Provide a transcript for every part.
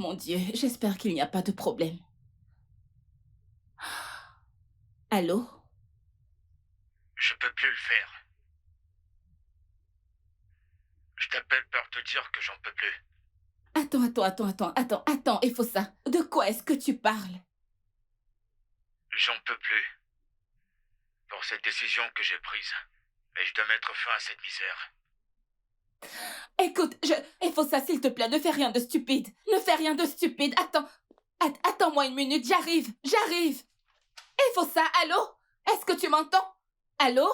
mon Dieu, j'espère qu'il n'y a pas de problème. Allô? Je peux plus le faire. Je t'appelle pour te dire que j'en peux plus. Attends, Efosa. De quoi est-ce que tu parles? J'en peux plus. Pour cette décision que j'ai prise. Mais je dois mettre fin à cette misère. Écoute, Efosa, s'il te plaît, ne fais rien de stupide. Ne fais rien de stupide. Attends-moi une minute, j'arrive. Efosa, allô? Est-ce que tu m'entends? Allô?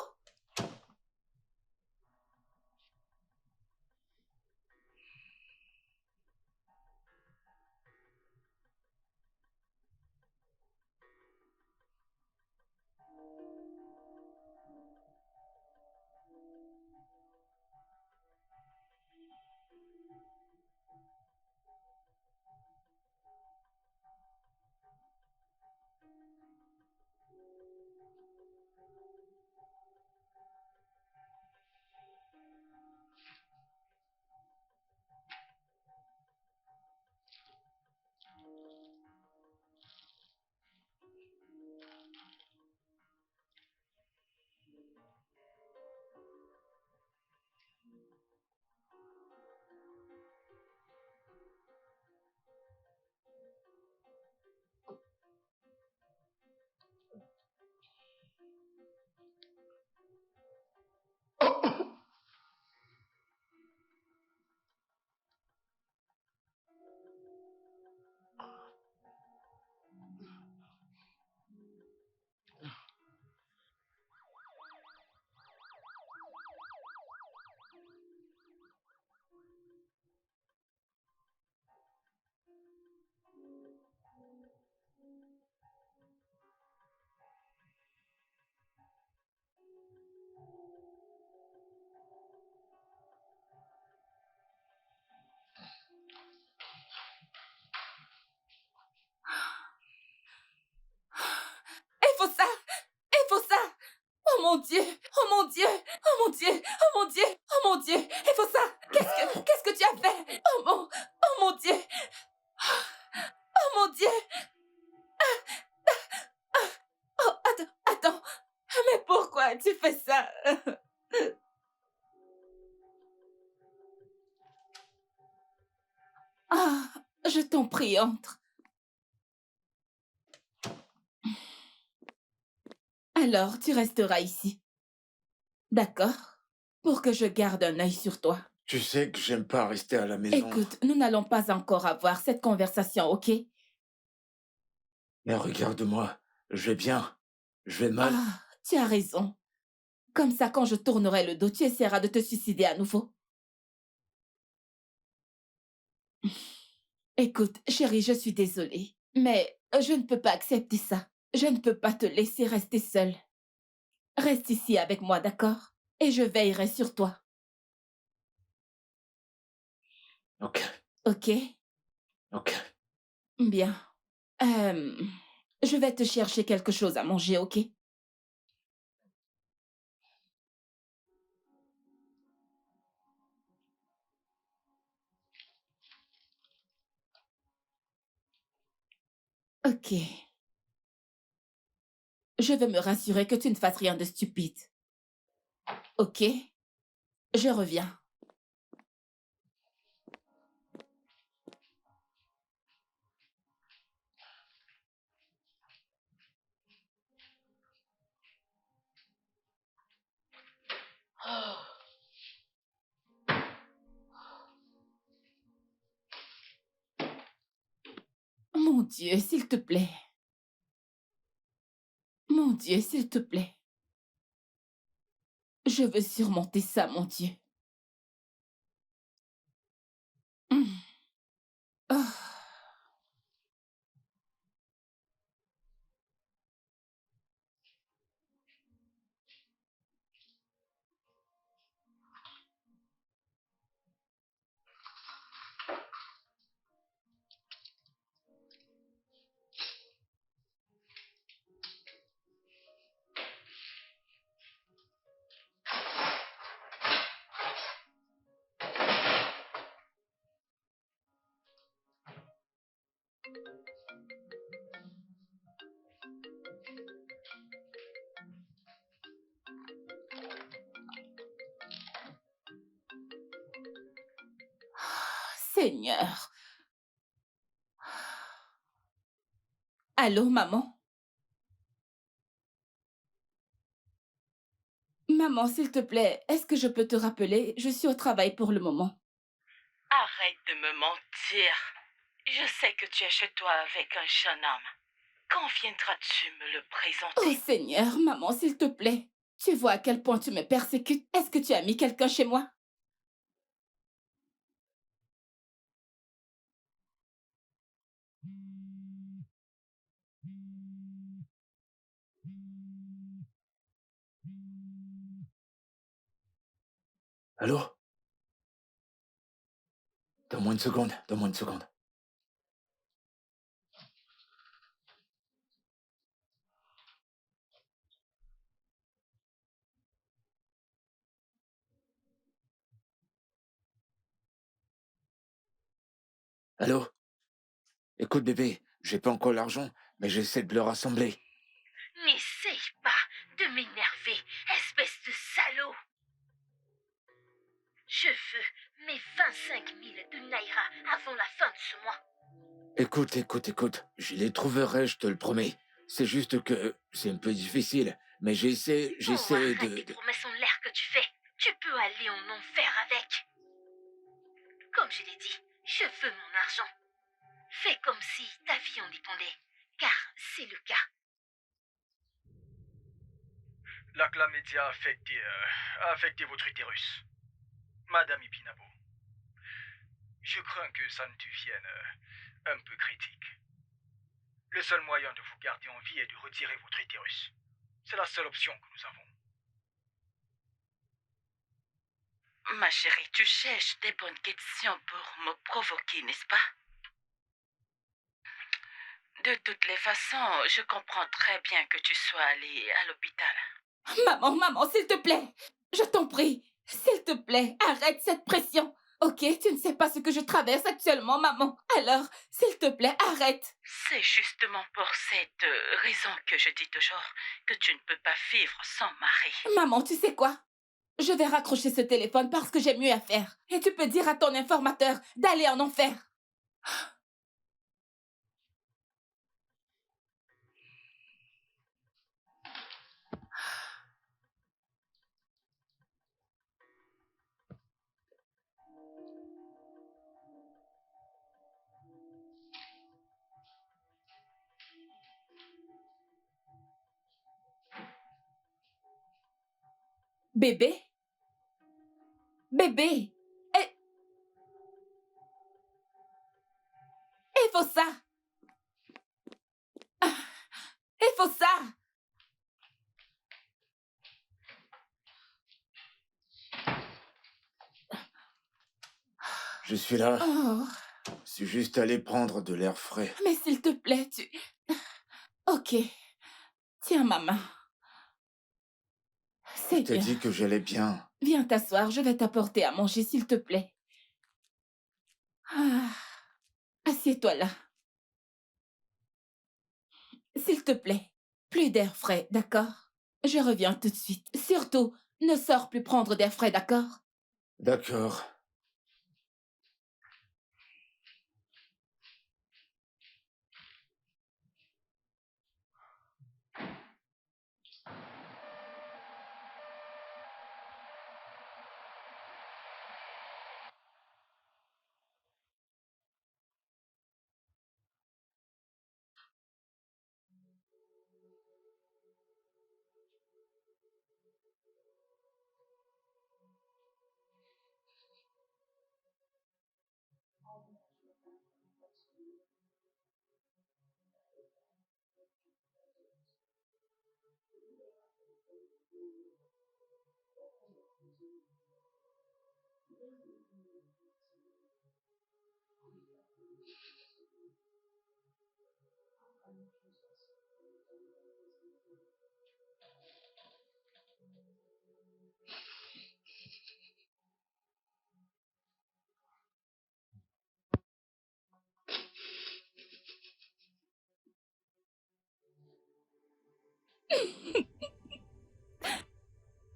Efosa! Efosa! Oh mon Dieu! Oh mon Dieu! Oh mon Dieu! Oh mon Dieu! Oh mon Dieu! Efosa! Qu'est-ce que tu as fait? Oh mon Dieu! Oh mon Dieu! Oh, attends! Mais pourquoi tu fais ça? Ah, je t'en prie, entre. Alors, tu resteras ici. D'accord? Pour que je garde un œil sur toi. Tu sais que j'aime pas rester à la maison. Écoute, nous n'allons pas encore avoir cette conversation, ok? Mais regarde-moi. Je vais bien. Je vais mal. Ah, tu as raison. Comme ça, quand je tournerai le dos, tu essaieras de te suicider à nouveau. Écoute, chérie, je suis désolée, mais je ne peux pas accepter ça. Je ne peux pas te laisser rester seule. Reste ici avec moi, d'accord? Et je veillerai sur toi. Ok. Ok? Ok. Bien. Euh, je vais te chercher quelque chose à manger, ok? Ok. Je veux me rassurer que tu ne fasses rien de stupide. Ok? Je reviens. Mon Dieu, s'il te plaît. Mon Dieu, s'il te plaît. Je veux surmonter ça, mon Dieu. Hmm. Oh. Seigneur. Allô, maman? Maman, s'il te plaît, est-ce que je peux te rappeler? Je suis au travail pour le moment. Arrête de me mentir. Je sais que tu es chez toi avec un jeune homme. Quand viendras-tu me le Oh présenter? Seigneur, maman, s'il te plaît. Tu vois à quel point tu me persécutes. Est-ce que tu as mis quelqu'un chez moi? Allô? Donne-moi une seconde, donne-moi une seconde. Allô? Écoute bébé, j'ai pas encore l'argent, mais j'essaie de le rassembler. N'essaye pas de m'énerver, espèce de salaud. Je veux mes 25 000 de Naira avant la fin de ce mois. Écoute, je les trouverai, je te le promets. C'est juste que c'est un peu difficile, mais j'essaie Arrête de... les promesses en l'air que tu fais. Tu peux aller en enfer avec. Comme je l'ai dit, je veux mon argent. Fais comme si ta vie en dépendait, car c'est le cas. La chlamydia a affecté votre utérus. Madame Ipinabo, je crains que ça ne devienne un peu critique. Le seul moyen de vous garder en vie est de retirer votre utérus. C'est la seule option que nous avons. Ma chérie, tu cherches des bonnes questions pour me provoquer, n'est-ce pas? De toutes les façons, je comprends très bien que tu sois allée à l'hôpital. Maman, s'il te plaît. Je t'en prie. S'il te plaît, arrête cette pression. Ok, tu ne sais pas ce que je traverse actuellement, maman. Alors, s'il te plaît, arrête. C'est justement pour cette raison que je dis toujours que tu ne peux pas vivre sans mari. Maman, tu sais quoi? Je vais raccrocher ce téléphone parce que j'ai mieux à faire. Et tu peux dire à ton informateur d'aller en enfer. Bébé? Bébé? Il faut ça. Il faut ça. Je suis là, Oh, je suis juste allé prendre de l'air frais. mais s'il te plaît, tu... Ok. Tiens ma main. Je C'est t'ai bien. dit que j'allais bien. Viens t'asseoir, je vais t'apporter à manger, s'il te plaît. Ah, assieds-toi là. S'il te plaît, plus d'air frais, d'accord? Je reviens tout de suite. Surtout, ne sors plus prendre d'air frais, d'accord? D'accord.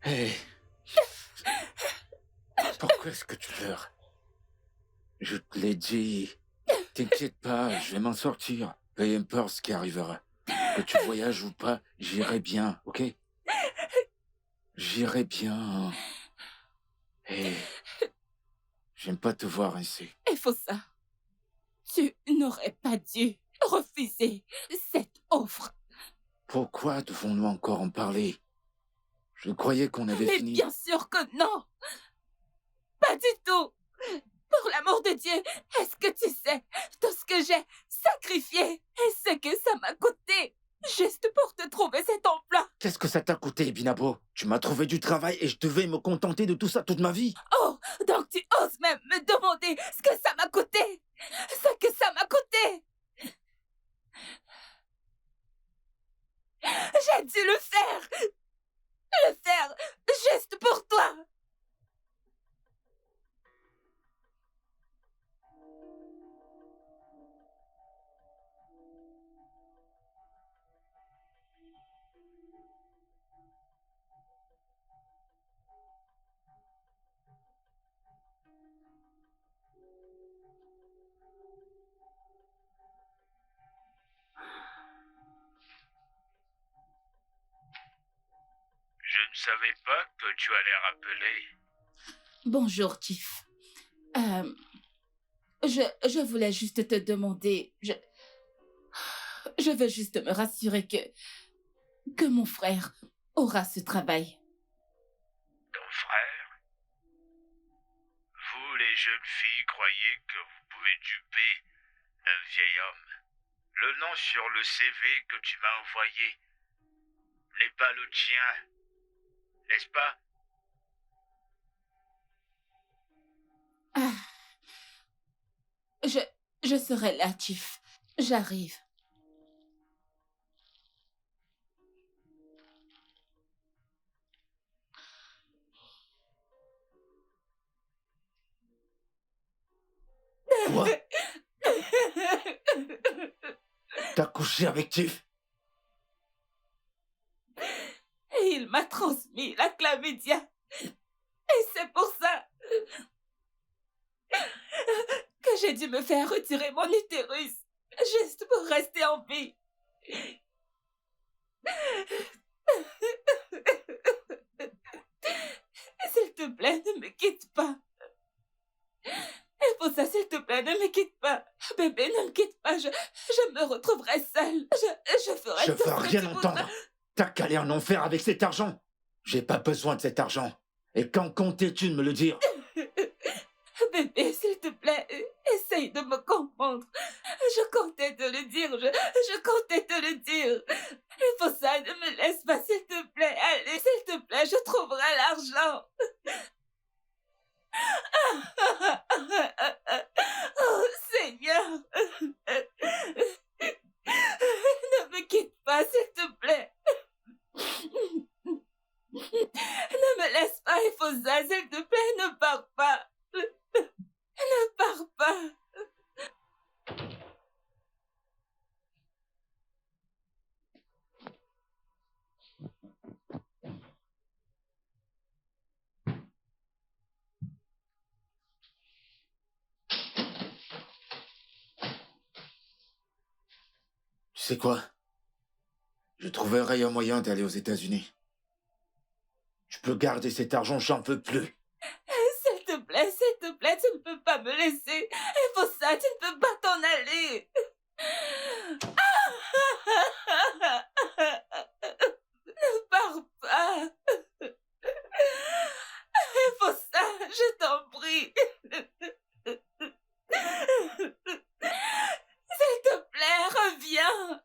Hé, pourquoi est-ce que tu pleures? Je te l'ai dit. T'inquiète pas, je vais m'en sortir. Peu importe ce qui arrivera. Que tu voyages ou pas, j'irai bien, ok? J'irai bien. Et j'aime pas te voir ainsi. Il faut ça. Tu n'aurais pas dû refuser cette offre. Pourquoi devons-nous encore en parler? Je croyais qu'on avait Mais fini. bien sûr que non. Pas du tout. Pour l'amour de Dieu, est-ce que tu sais tout ce que j'ai sacrifié et ce que ça m'a coûté juste pour te trouver cet emploi? Qu'est-ce que ça t'a coûté, Binabo? Tu m'as trouvé du travail et je devais me contenter de tout ça toute ma vie. Oh, donc tu oses même me demander ce que ça m'a coûté? Ce que ça m'a coûté? J'ai dû le faire! Le faire juste pour toi! Je ne savais pas que tu allais rappeler. Bonjour, Tiff. Je voulais juste te demander... Je veux juste me rassurer que mon frère aura ce travail. Ton frère? Vous, les jeunes filles, croyez que vous pouvez duper un vieil homme. Le nom sur le CV que tu m'as envoyé n'est pas le tien, n'est-ce pas? Ah, je serai là, Tiff. J'arrive. Quoi? T'as couché avec Tiff? Et il m'a transmis la chlamydia. Et c'est pour ça que j'ai dû me faire retirer mon utérus. Juste pour rester en vie. S'il te plaît, ne me quitte pas. Et pour ça, s'il te plaît, ne me quitte pas. Bébé, ne me quitte pas. Je me retrouverai seule. Je ferai Je tout veux ce que rien tu voudras. entendre. T'as qu'à aller en enfer avec cet argent. J'ai pas besoin de cet argent. Et quand comptais-tu de me le dire? Bébé, s'il te plaît, essaye de me comprendre. Je comptais te le dire, je comptais te le dire. Il faut ça, ne me laisse pas, s'il te plaît. Allez, s'il te plaît, je trouverai l'argent. Oh, Seigneur. Ne me quitte pas, s'il te plaît. Ne me laisse pas, il faut ça, s'il te plaît, ne pars pas. Ne pars pas. Tu sais quoi? Je trouverai un moyen d'aller aux États-Unis. Tu peux garder cet argent, j'en veux plus. S'il te plaît, tu ne peux pas me laisser. Il faut ça, tu ne peux pas t'en aller. Ne pars pas. Il faut ça, je t'en prie. S'il te plaît, reviens.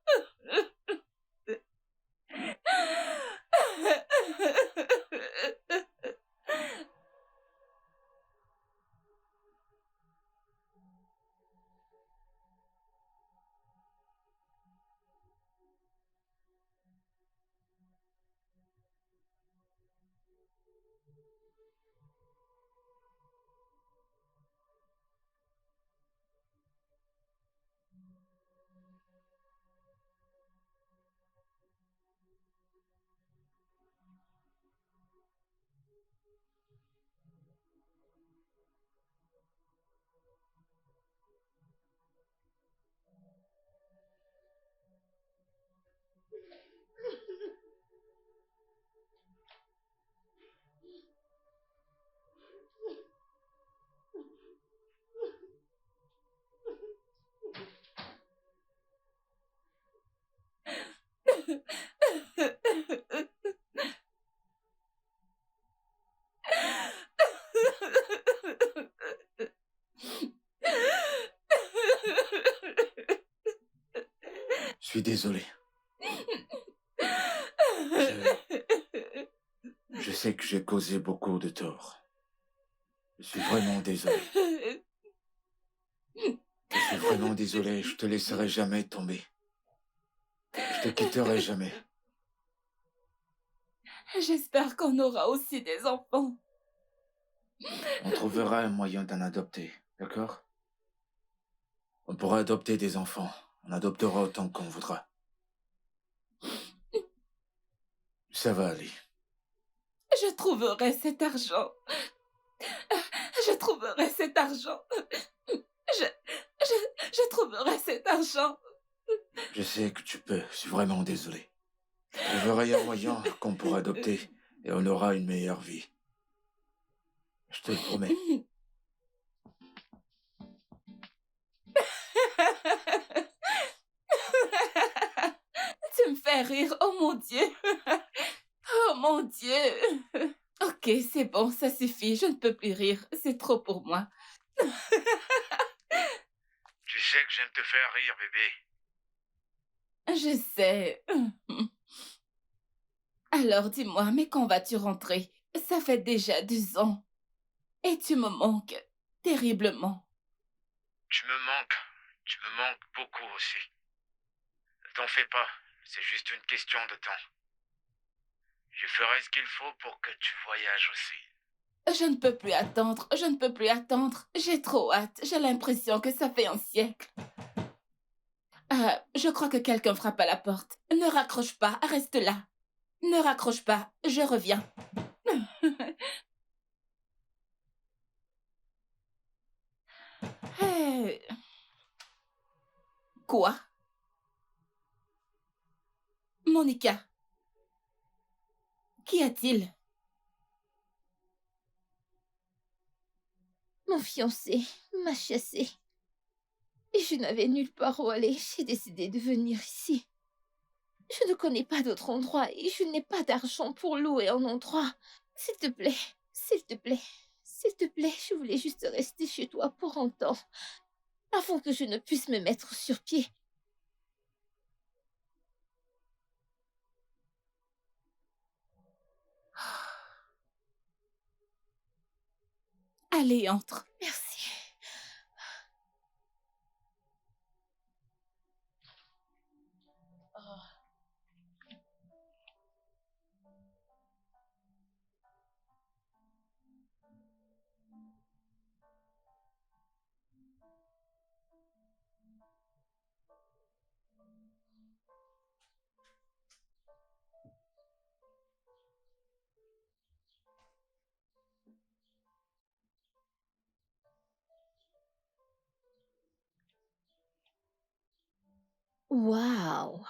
désolé. Je sais que j'ai causé beaucoup de tort. Je suis vraiment désolé. Je suis vraiment désolé, je te laisserai jamais tomber. Je te quitterai jamais. J'espère qu'on aura aussi des enfants. On trouvera un moyen d'en adopter, d'accord? On pourra adopter des enfants. On adoptera autant qu'on voudra. Ça va aller. Je trouverai cet argent. Je trouverai cet argent. Je trouverai cet argent. Je sais que tu peux, je suis vraiment désolé. Je trouverai un moyen qu'on pourra adopter et on aura une meilleure vie. Je te le promets. Tu me fais rire, oh mon Dieu. Oh mon Dieu. Ok, c'est bon, ça suffit, je ne peux plus rire, c'est trop pour moi. Tu sais que j'aime te faire rire, bébé. Je sais. Alors dis-moi, mais quand vas-tu rentrer? Ça fait déjà 2 ans. Et tu me manques terriblement. Tu me manques. Tu me manques beaucoup aussi. Ne t'en fais pas, c'est juste une question de temps. Je ferai ce qu'il faut pour que tu voyages aussi. Je ne peux plus attendre, je ne peux plus attendre. J'ai trop hâte, j'ai l'impression que ça fait un siècle. Je crois que quelqu'un frappe à la porte. Ne raccroche pas, reste là. Ne raccroche pas, je reviens. Hey. Quoi? Monica? Qu'y a-t-il? Mon fiancé m'a chassée. Et je n'avais nulle part où aller. J'ai décidé de venir ici. Je ne connais pas d'autre endroit et je n'ai pas d'argent pour louer un endroit. S'il te plaît, s'il te plaît, s'il te plaît, je voulais juste rester chez toi pour un temps, avant que je ne puisse me mettre sur pied. Allez, entre. Merci. Waouh!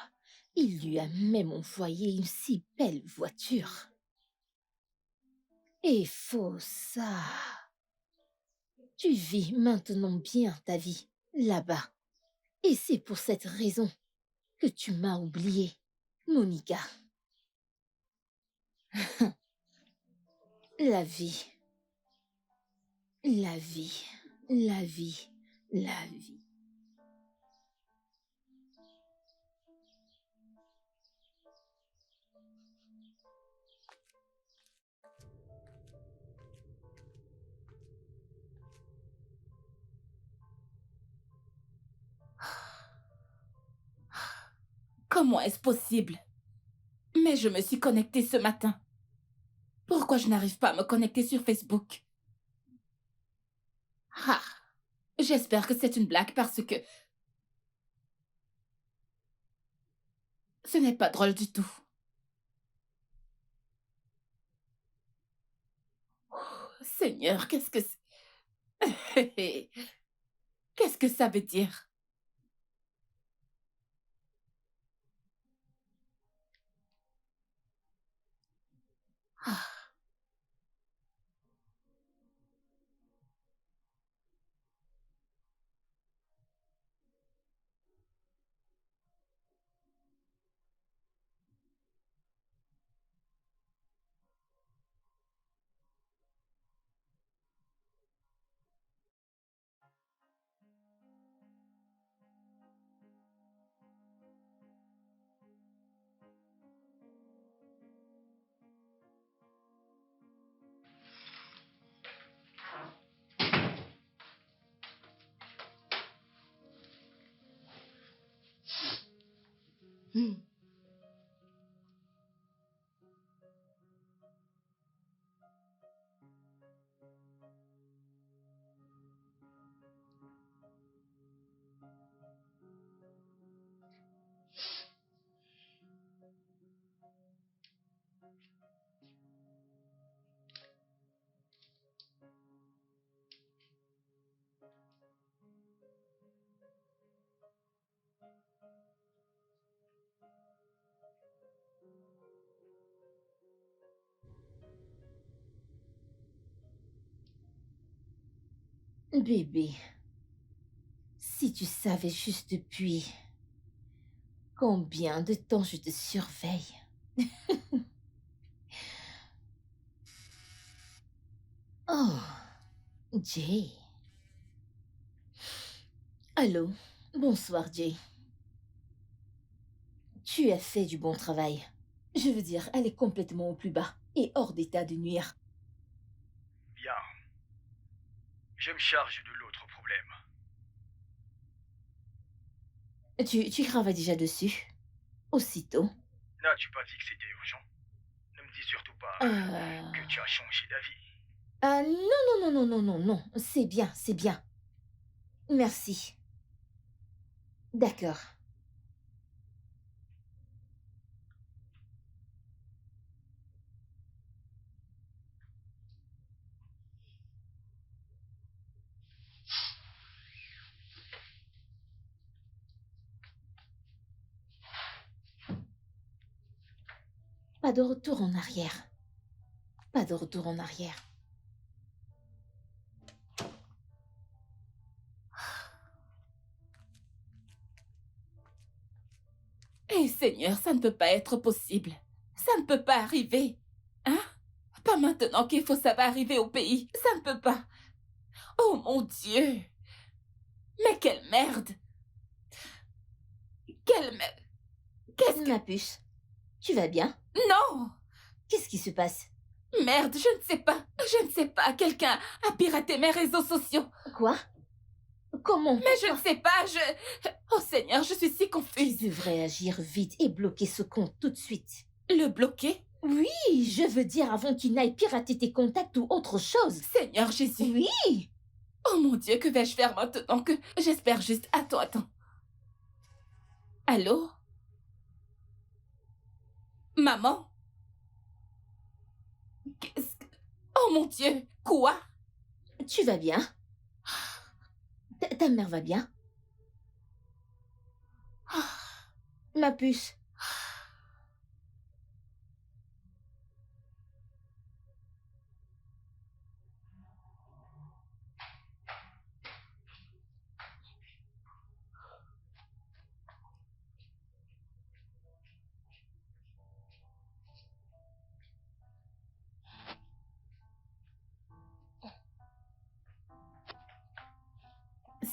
Il lui a même envoyé une si belle voiture. Et faut ça. Tu vis maintenant bien ta vie, là-bas. Et c'est pour cette raison que tu m'as oublié, Monica. La vie, la vie, la vie, la vie. Comment est-ce possible? Mais je me suis connectée ce matin. Pourquoi je n'arrive pas à me connecter sur Facebook? Ah, j'espère que c'est une blague parce que ce n'est pas drôle du tout. Oh, Seigneur, qu'est-ce que c'est? Qu'est-ce que ça veut dire? Ah. Bébé, si tu savais juste depuis combien de temps je te surveille. Oh, Jay. Allô, bonsoir Jay. Tu as fait du bon travail. Je veux dire, elle est complètement au plus bas et hors d'état de nuire. Bien. Je me charge de l'autre problème. Tu travailles déjà dessus? Aussitôt? N'as-tu pas dit que c'était urgent? Ne me dis surtout pas que tu as changé d'avis. Non, non, non, non, non, non, non. C'est bien, c'est bien. Merci. D'accord. Pas de retour en arrière. Pas de retour en arrière. Eh Seigneur, ça ne peut pas être possible. Ça ne peut pas arriver. Hein? Pas maintenant qu'il faut ça va arriver au pays. Ça ne peut pas. Oh mon Dieu! Mais quelle merde! Quelle merde! Qu'est-ce que... Ma puce, tu vas bien? Non! Qu'est-ce qui se passe? Merde, je ne sais pas. Je ne sais pas. Quelqu'un a piraté mes réseaux sociaux. Quoi? Comment? Mais je ne sais pas, Oh Seigneur, je suis si Tu confuse. devrais agir vite et bloquer ce compte tout de suite. Le bloquer? Oui, je veux dire avant qu'il n'aille pirater tes contacts ou autre chose. Seigneur Jésus. Oui! Oh mon Dieu, que vais-je faire maintenant que... J'espère juste... Attends. Allô? Maman? Qu'est-ce que... Oh mon Dieu! Quoi? Tu vas bien? Ta mère va bien? Ma puce.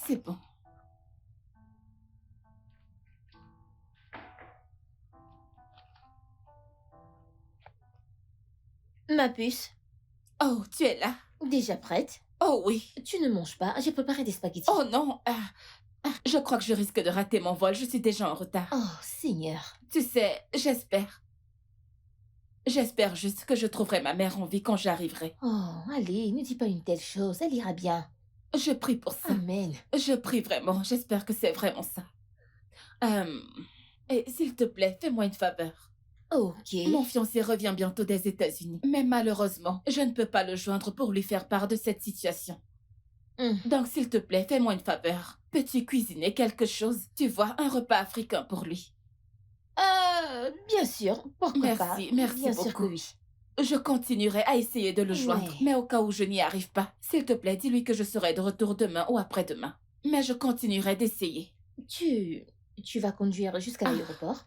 C'est bon. Ma puce. Oh, tu es là? Déjà prête? Oh oui. Tu ne manges pas, j'ai préparé des spaghettis. Oh non. Je crois que je risque de rater mon vol. Je suis déjà en retard. Oh, Seigneur. Tu sais, j'espère. J'espère juste que je trouverai ma mère en vie quand j'arriverai. Oh, allez, ne dis pas une telle chose, elle ira bien. Je prie pour ça. Amen. Je prie vraiment. J'espère que c'est vraiment ça. Et s'il te plaît, fais-moi une faveur. Ok. Mon fiancé revient bientôt des États-Unis. Mais malheureusement, je ne peux pas le joindre pour lui faire part de cette situation. Donc, s'il te plaît, fais-moi une faveur. Peux-tu cuisiner quelque chose? Tu vois, un repas africain pour lui. Bien sûr, pourquoi pas. Merci Bien beaucoup. sûr que oui. Je continuerai à essayer de le joindre, Ouais. mais au cas où je n'y arrive pas, s'il te plaît, dis-lui que je serai de retour demain ou après-demain. Mais je continuerai d'essayer. Tu vas conduire jusqu'à l'aéroport?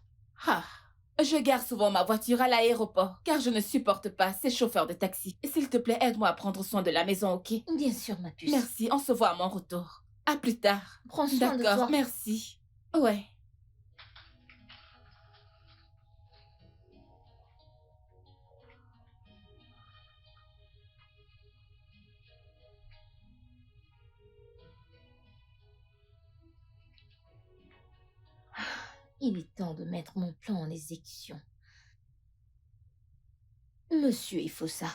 Je gare souvent ma voiture à l'aéroport, car je ne supporte pas ces chauffeurs de taxi. S'il te plaît, aide-moi à prendre soin de la maison, ok? Bien sûr, ma puce. Merci, on se voit à mon retour. À plus tard. Prends soin de D'accord, toi. merci. Ouais. Il est temps de mettre mon plan en exécution. Monsieur Ifosa,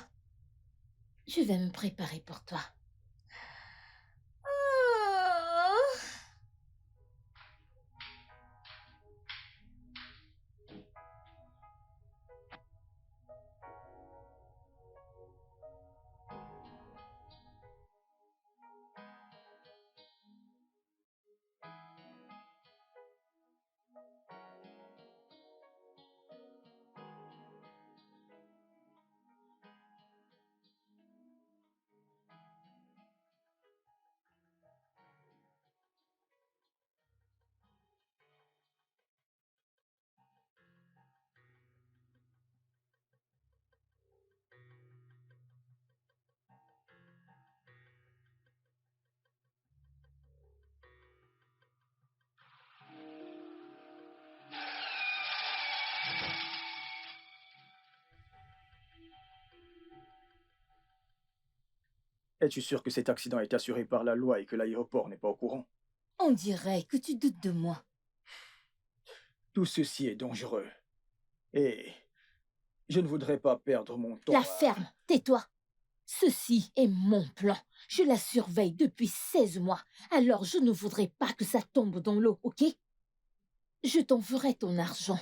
je vais me préparer pour toi. Es-tu sûr que cet accident est assuré par la loi et que l'aéroport n'est pas au courant? On dirait que tu doutes de moi. Tout ceci est dangereux. Et je ne voudrais pas perdre mon temps La à... ferme, tais-toi. Ceci est mon plan. Je la surveille depuis 16 mois. Alors je ne voudrais pas que ça tombe dans l'eau, ok? Je t'en ferai ton argent.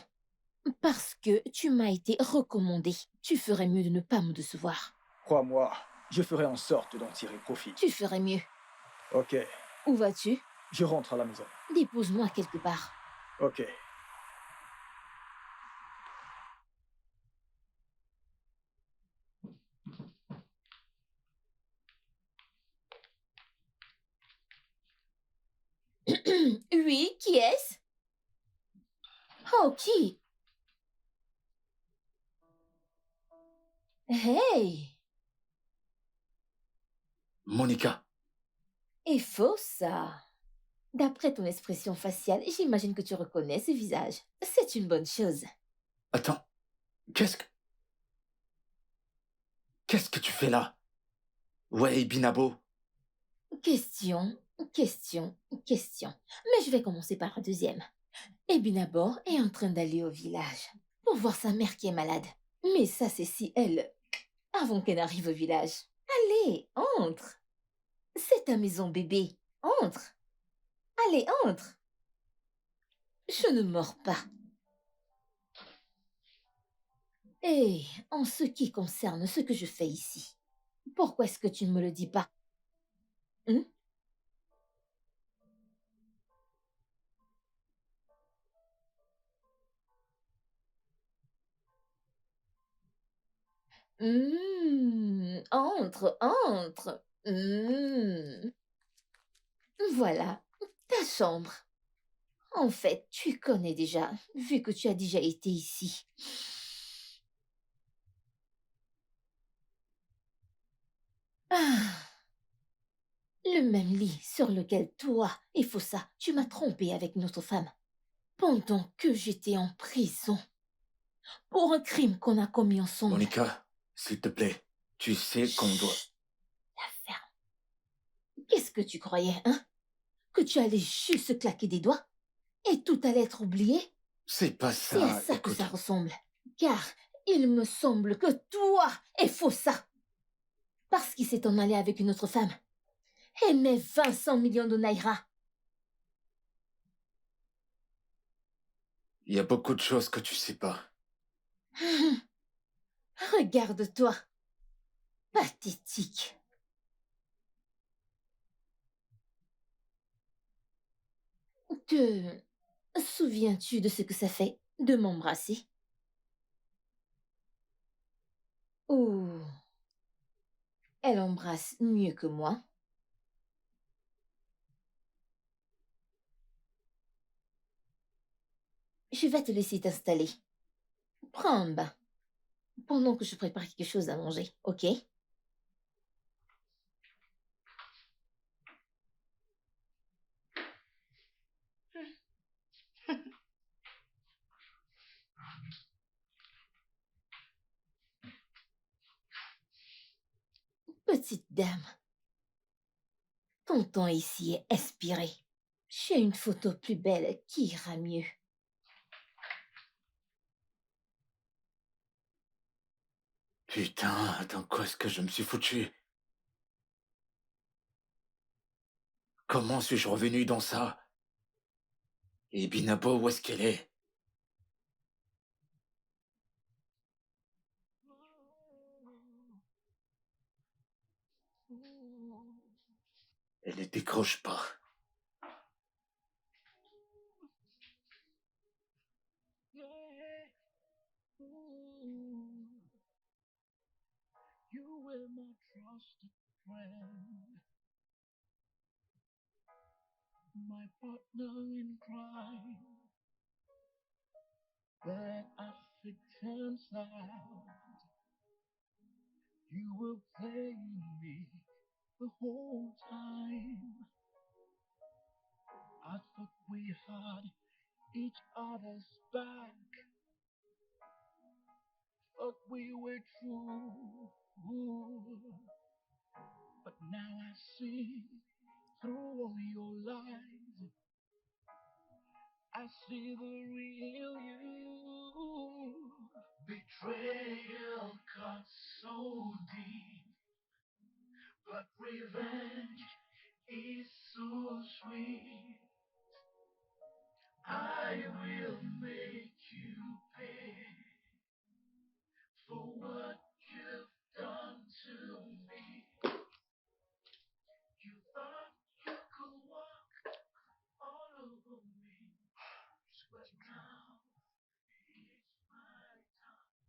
Parce que tu m'as été recommandé. Tu ferais mieux de ne pas me décevoir. Crois-moi, je ferai en sorte d'en tirer profit. Tu ferais mieux. Ok, Où vas-tu? je rentre à la maison. Dépose-moi quelque part. Ok. Oui, qui est-ce? Oh, qui? Hey! Monica, Et faux ça. D'après ton expression faciale, j'imagine que tu reconnais ce visage. C'est une bonne chose. attends. Qu'est-ce que... Qu'est-ce que tu fais là? Ouais, Binabo. Question, question, question. Mais je vais commencer par la deuxième. Ebinabor est en train d'aller au village pour voir sa mère qui est malade. Mais ça, c'est si elle, avant qu'elle n'arrive au village. Allez, entre. C'est ta maison, bébé. Entre. Allez, entre. Je ne mords pas. Et en ce qui concerne ce que je fais ici, pourquoi est-ce que tu ne me le dis pas? Hein? Entre, entre. Voilà, ta chambre. En fait, tu connais déjà, vu que tu as déjà été ici. Ah, le même lit sur lequel toi et Fossa, tu m'as trompé avec une autre femme, pendant que j'étais en prison, pour un crime qu'on a commis ensemble. Monica, s'il te plaît, tu sais qu'on doit... Chut, la ferme. Qu'est-ce que tu croyais, hein? Que tu allais juste claquer des doigts et tout allait être oublié? C'est pas C'est à ça, ça que écoute. ça ressemble. Car il me semble que toi est Fossa, parce qu'il s'est en allé avec une autre femme. Et mes 200 millions de naira. Il y a beaucoup de choses que tu sais pas. Regarde-toi. Pathétique. Te souviens-tu de ce que ça fait de m'embrasser? Oh, elle embrasse mieux que moi. Je vais te laisser t'installer. Prends un bain pendant que je prépare quelque chose à manger, ok? Petite dame, ton temps ici est expiré. J'ai une photo plus belle qui ira mieux. Putain, dans quoi est-ce que je me suis foutu? Comment suis-je revenu dans ça? Et Binabo, où est-ce qu'elle est? Elle ne décroche pas. You were my trusted friend, my partner in crime. Then as it turns out, you were playing me the whole time. I thought we had each other's back, thought we were true. But now I see through all your lies. I see the real you. Betrayal cuts so deep, but revenge is so sweet. I will make you pay for what you've done to me. You thought you could walk all over me, but now it's my time.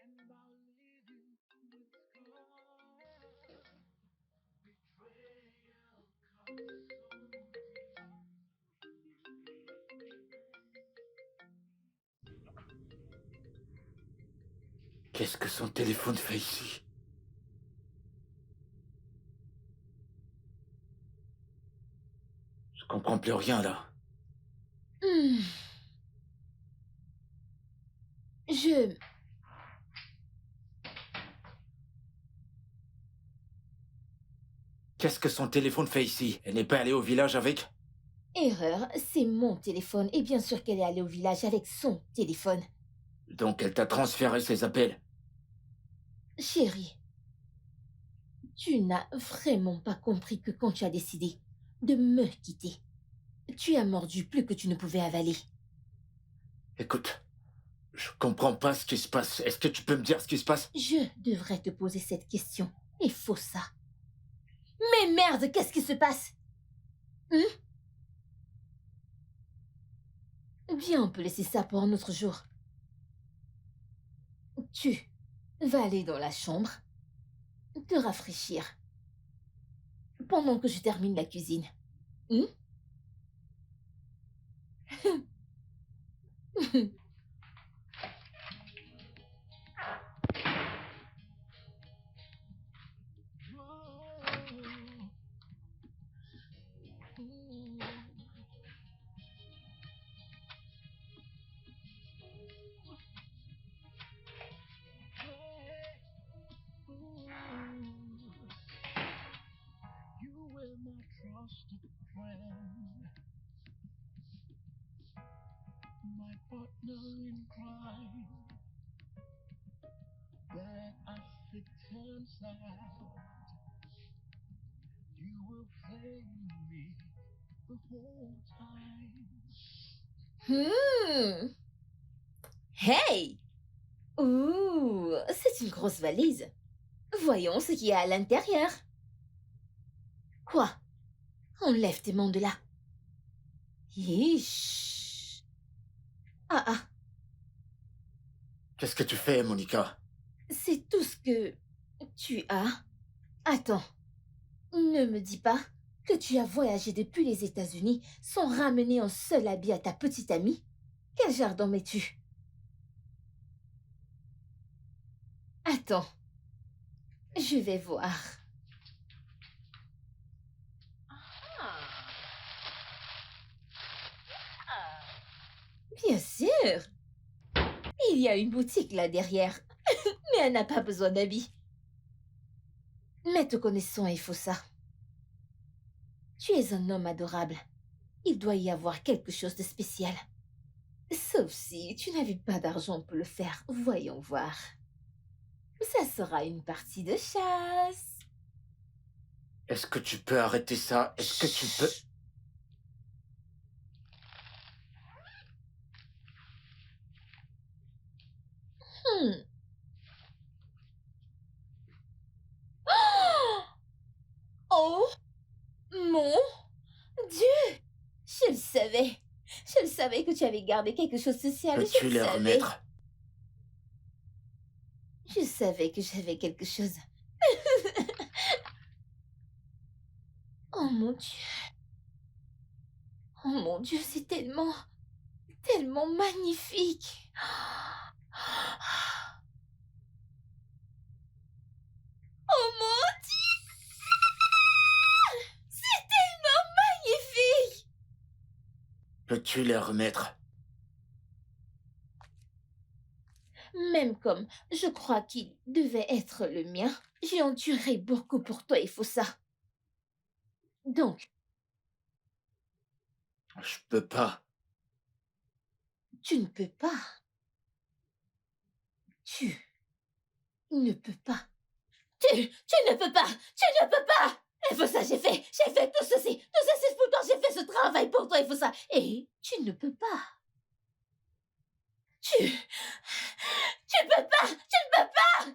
And I'll leave you with scars. Betrayal comes so Qu'est-ce que son téléphone fait ici? Je comprends plus rien là. Hmm. Je... Qu'est-ce que son téléphone fait ici? Elle n'est pas allée au village avec? Erreur, c'est mon téléphone. Et bien sûr qu'elle est allée au village avec son téléphone. Donc elle t'a transféré ses appels. Chérie, tu n'as vraiment pas compris que quand tu as décidé de me quitter, tu as mordu plus que tu ne pouvais avaler. Écoute, je comprends pas ce qui se passe. Est-ce que tu peux me dire ce qui se passe? Je devrais te poser cette question. Il faut ça. Mais merde, qu'est-ce qui se passe? Viens, on peut laisser ça pour un autre jour. Tu vas aller dans la chambre, te rafraîchir, pendant que je termine la cuisine. you were my trusted friend, my partner in crime. That I fit turns out, you were playing me the whole time. Hey! Ouh, c'est une grosse valise. Voyons ce qu'il y a à l'intérieur. Quoi? Enlève tes mains de là. Yish. Ah. Qu'est-ce que tu fais, Monica? C'est tout ce que tu as. Attends. Ne me dis pas que tu as voyagé depuis les États-Unis sans ramener un seul habit à ta petite amie. Quel jardin mets-tu? Attends. Je vais voir. Bien sûr. Il y a une boutique là derrière. Mais elle n'a pas besoin d'habits. Mais te connaissant, il faut ça. Tu es un homme adorable. Il doit y avoir quelque chose de spécial. Sauf si tu n'avais pas d'argent pour le faire. Voyons voir. Ça sera une partie de chasse. Est-ce que tu peux arrêter ça? Est-ce que tu peux... Oh mon Dieu! Je le savais. Je le savais que tu avais gardé quelque chose de social. Je Peux-tu le les savais. remettre? Je savais que j'avais quelque chose. Oh mon Dieu. Oh mon Dieu, c'est tellement, tellement magnifique. Oh mon Dieu, c'est tellement magnifique. Peux-tu les remettre? Même comme je crois qu'il devait être le mien, j'ai enduré beaucoup pour toi, il faut ça. Donc, Je peux pas. tu ne peux pas. Tu ne peux pas. Tu ne peux pas. Tu ne peux pas. Il faut ça, j'ai fait tout ceci. Tout ceci pour toi, j'ai fait ce travail pour toi, il faut ça. Et tu ne peux pas. Tu peux pas. Tu ne peux pas.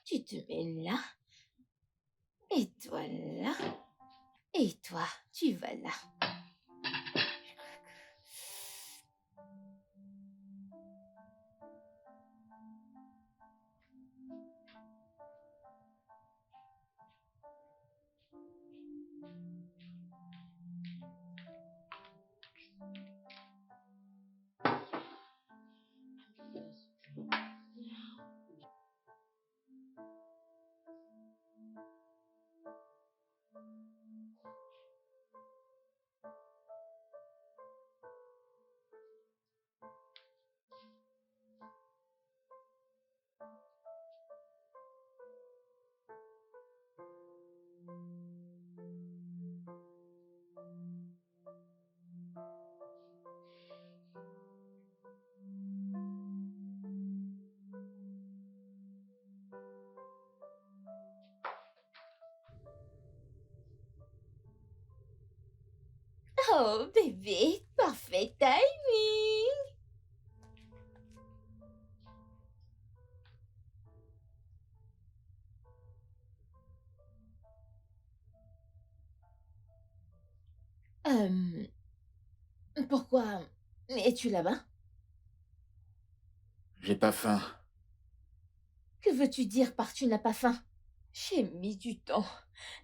Tu te mets là. Et toi là. Et toi, tu vas là. Oh, bébé, parfait timing. Pourquoi es-tu là-bas? J'ai pas faim. Que veux-tu dire par tu n'as pas faim? J'ai mis du temps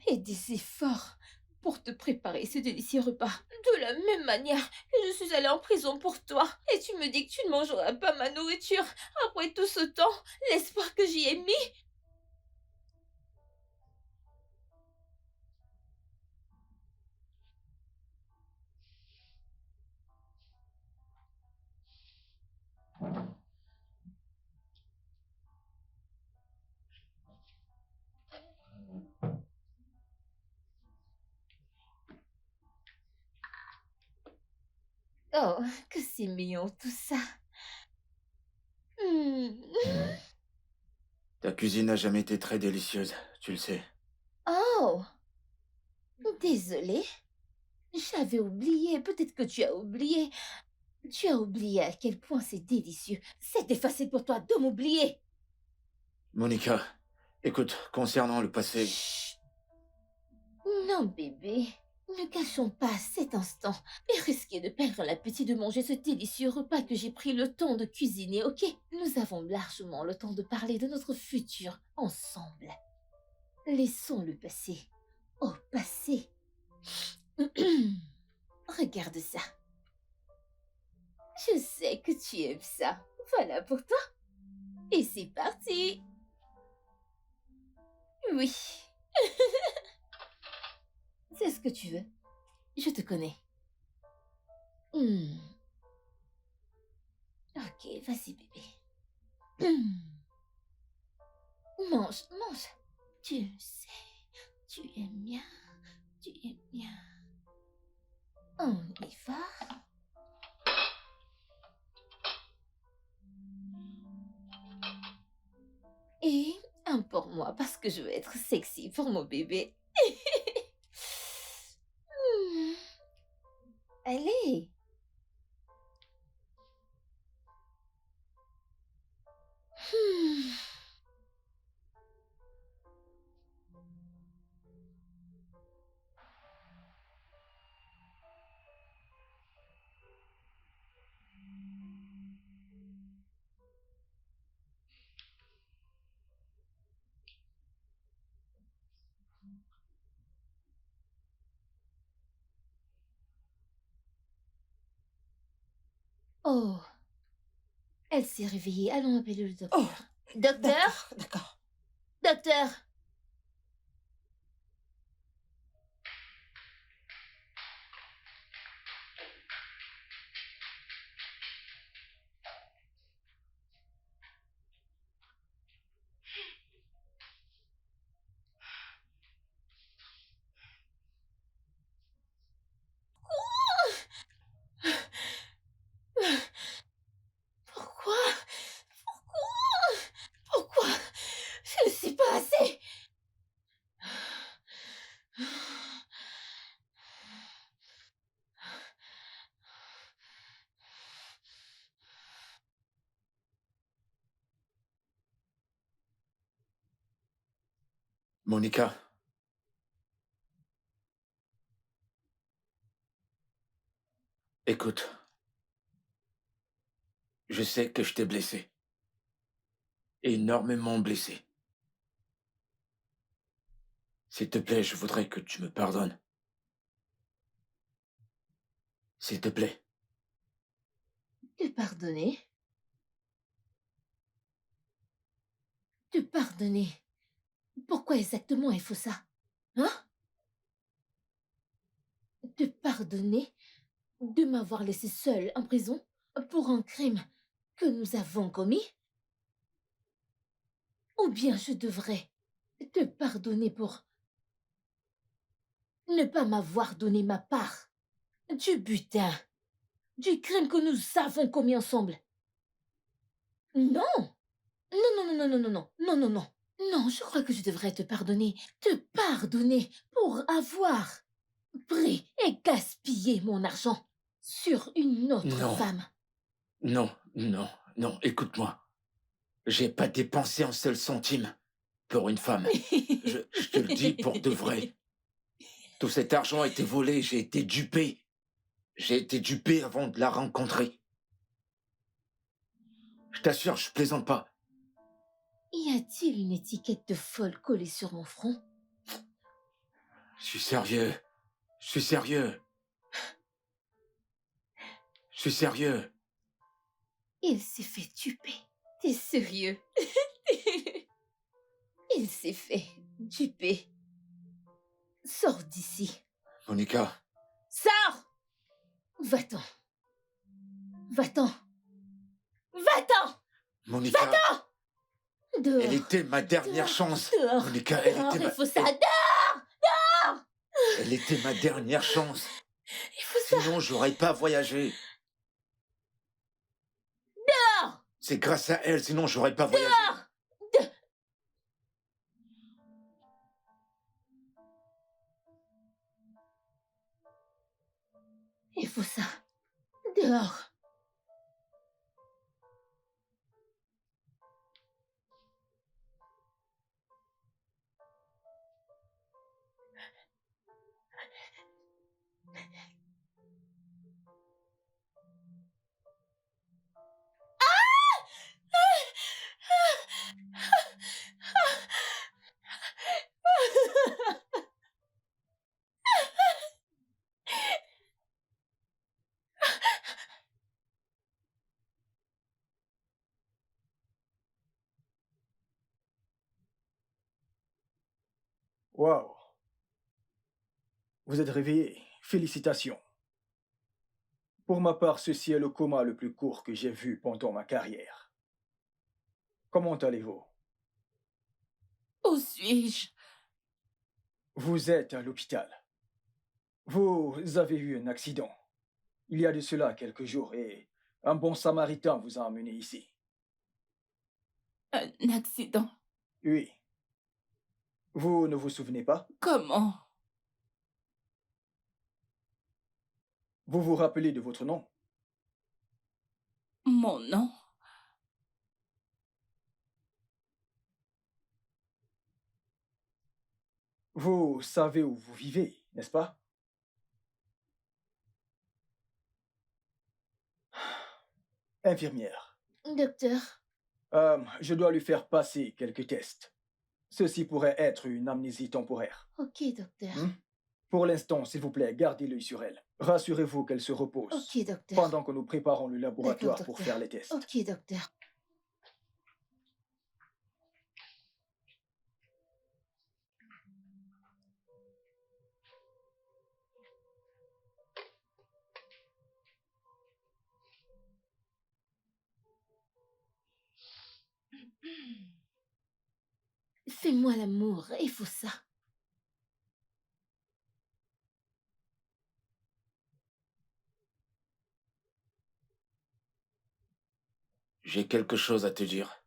et des efforts pour te préparer ce délicieux repas. De la même manière que je suis allée en prison pour toi. Et tu me dis que tu ne mangeras pas ma nourriture. Après tout ce temps, l'espoir que j'y ai mis. Oh, que c'est mignon tout ça. Hmm. Ta cuisine n'a jamais été très délicieuse, tu le sais. Oh, désolée. J'avais oublié. Peut-être que tu as oublié. Tu as oublié à quel point c'est délicieux. C'était facile pour toi de m'oublier. Monica, écoute, concernant le passé, Chut. Non, bébé. Ne cachons pas cet instant et risquer de perdre l'appétit de manger ce délicieux repas que j'ai pris le temps de cuisiner, ok? Nous avons largement le temps de parler de notre futur ensemble. Laissons le passé au passé. Regarde ça. Je sais que tu aimes ça. Voilà pour toi. Et c'est parti. Oui. C'est ce que tu veux. Je te connais. Hmm. Ok, vas-y, bébé. Hmm. Mange, mange. Tu sais, tu aimes bien, tu aimes bien. On y va. Et un pour moi, parce que je veux être sexy pour mon bébé. Hmm. Allez. Hmm. Oh, elle s'est réveillée. Allons appeler le docteur. Oh, Docteur? d'accord. Docteur? Pourquoi? Pourquoi? Pourquoi? Je ne suis pas assez. Monica, écoute, je sais que je t'ai blessé. Énormément blessé. S'il te plaît, je voudrais que tu me pardonnes. S'il te plaît. Te pardonner? Te pardonner? Pourquoi exactement il faut ça? Hein? Te pardonner de m'avoir laissé seule en prison pour un crime que nous avons commis? Ou bien je devrais te pardonner pour ne pas m'avoir donné ma part du butin, du crime que nous avons commis ensemble? Non! Non, non, non, non, non, non, non, non, non, non. Non, je crois que je devrais te pardonner pour avoir pris et gaspillé mon argent sur une autre Non, femme. non, non, non, écoute-moi. J'ai pas dépensé un seul centime pour une femme. Je te le dis pour de vrai. Tout cet argent a été volé, j'ai été dupé. J'ai été dupé avant de la rencontrer. Je t'assure, je plaisante pas. Y a-t-il une étiquette de folle collée sur mon front? Je suis sérieux. Je suis sérieux. Je suis sérieux. Il s'est fait duper. T'es sérieux? Il s'est fait duper. Sors d'ici. Monica, Sors! Va-t'en. Va-t'en. Va-t'en! Monica, Dehors. elle était ma dernière Dehors. chance. Dehors. Monica, elle Dehors, était il ma... faut ça. Dehors! Elle était ma dernière chance. Il faut ça. Sinon, j'aurais pas voyagé. Dehors! C'est grâce à elle, sinon j'aurais pas voyagé. Dehors! Il faut ça. Dehors. Waouh. Vous êtes réveillé. Félicitations. Pour ma part, ceci est le coma le plus court que j'ai vu pendant ma carrière. Comment allez-vous? Où suis-je? Vous êtes à l'hôpital. Vous avez eu un accident. Il y a de cela quelques jours et un bon samaritain vous a emmené ici. Un accident? Oui. Vous ne vous souvenez pas? Comment? Vous vous rappelez de votre nom? Mon nom? Vous savez où vous vivez, n'est-ce pas? Infirmière. Docteur, Je dois lui faire passer quelques tests. Ceci pourrait être une amnésie temporaire. ok, docteur. Pour l'instant, s'il vous plaît, gardez l'œil sur elle. Rassurez-vous qu'elle se repose Ok, docteur. pendant que nous préparons le laboratoire D'accord, pour docteur. faire les tests. Ok, docteur. Fais-moi l'amour, il faut ça. J'ai quelque chose à te dire.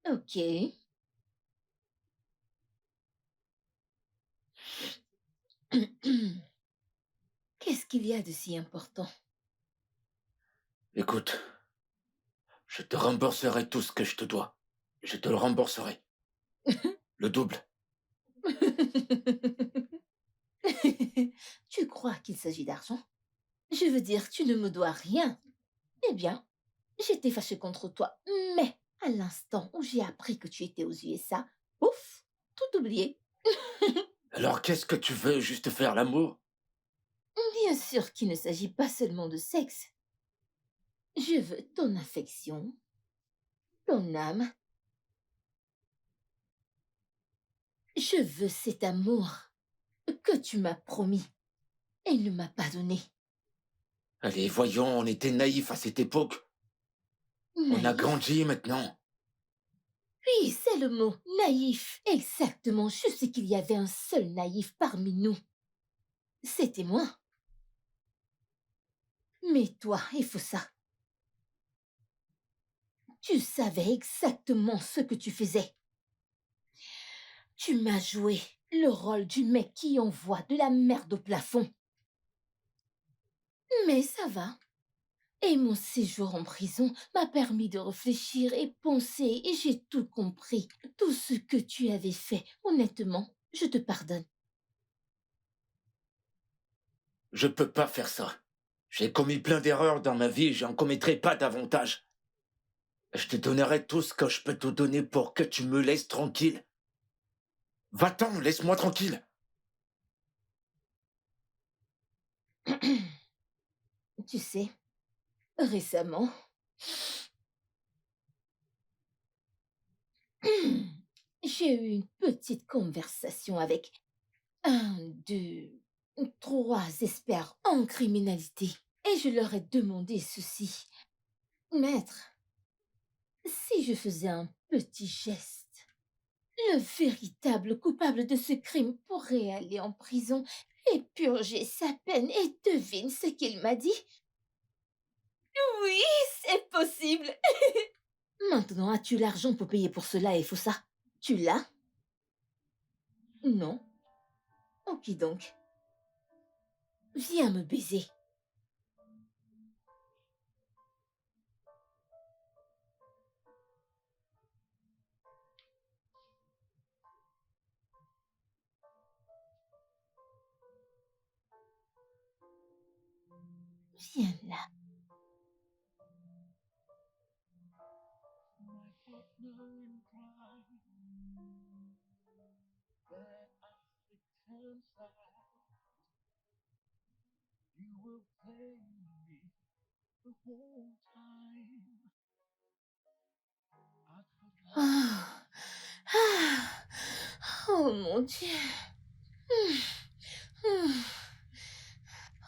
Ok. Qu'est-ce qu'il y a de si important? Écoute, je te rembourserai tout ce que je te dois. Je te le rembourserai. Le double. Tu crois qu'il s'agit d'argent? Je veux dire, tu ne me dois rien. Eh bien, j'étais fâchée contre toi, mais à l'instant où j'ai appris que tu étais aux USA, ouf, tout oublié. Alors qu'est-ce que tu veux, juste faire l'amour? Bien sûr qu'il ne s'agit pas seulement de sexe. Je veux ton affection, ton âme. Je veux cet amour que tu m'as promis et ne m'as pas donné. Allez, voyons, on était naïfs à cette époque. On a Naïf. grandi maintenant. Oui, c'est le mot, naïf. Exactement, je sais qu'il y avait un seul naïf parmi nous. C'était moi. Mais toi, il faut ça. Tu savais exactement ce que tu faisais. Tu m'as joué le rôle du mec qui envoie de la merde au plafond. Mais ça va. Et mon séjour en prison m'a permis de réfléchir et penser et j'ai tout compris. Tout ce que tu avais fait, honnêtement, je te pardonne. Je peux pas faire ça. J'ai commis plein d'erreurs dans ma vie, j'en commettrai pas davantage. Je te donnerai tout ce que je peux te donner pour que tu me laisses tranquille. Va-t'en, laisse-moi tranquille. Tu sais, récemment, j'ai eu une petite conversation avec un, deux, trois experts en criminalité. Et je leur ai demandé ceci. Maître, si je faisais un petit geste, le véritable coupable de ce crime pourrait aller en prison et purger sa peine. Et devine ce qu'il m'a dit. Oui, c'est possible. Maintenant, as-tu l'argent pour payer pour cela, il faut ça? Tu l'as? Non. Ok donc. Viens me baiser. Viens là. Ah. Ah. Oh mon Dieu.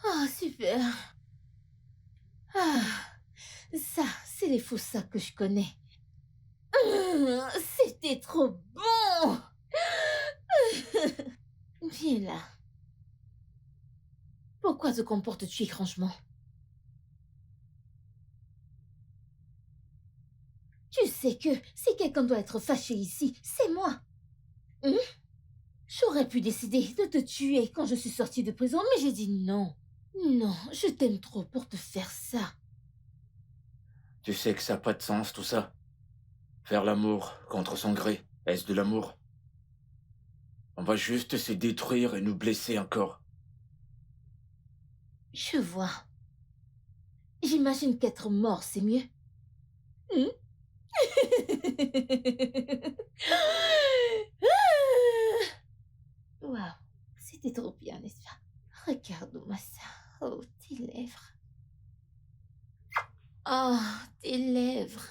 Ah, super. Ah, ça, c'est les faux sacs que je connais. C'était trop bon. Viens là. Pourquoi te comportes-tu étrangement? Tu sais que si quelqu'un doit être fâché ici, c'est moi. J'aurais pu décider de te tuer quand je suis sortie de prison, mais j'ai dit non. Non, je t'aime trop pour te faire ça. Tu sais que ça n'a pas de sens, tout ça. Faire l'amour contre son gré, est-ce de l'amour? On va juste se détruire et nous blesser encore. Je vois. J'imagine qu'être mort, c'est mieux. Waouh, c'était trop bien, n'est-ce pas? Regarde-moi ça. Oh, tes lèvres. Oh, tes lèvres.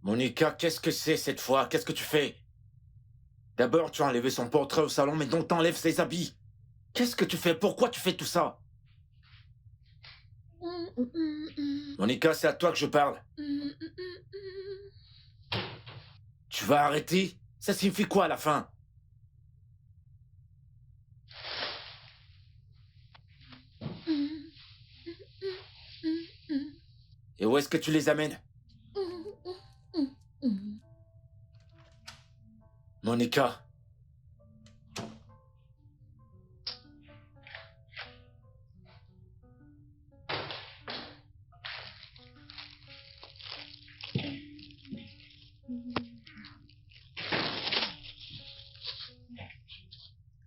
Monica, qu'est-ce que c'est cette fois? Qu'est-ce que tu fais? D'abord, tu as enlevé son portrait au salon, maintenant t'enlèves ses habits. Qu'est-ce que tu fais? Pourquoi tu fais tout ça? Monica, c'est à toi que je parle. Tu vas arrêter? Ça signifie quoi à la fin? Et où est-ce que tu les amènes? Monica.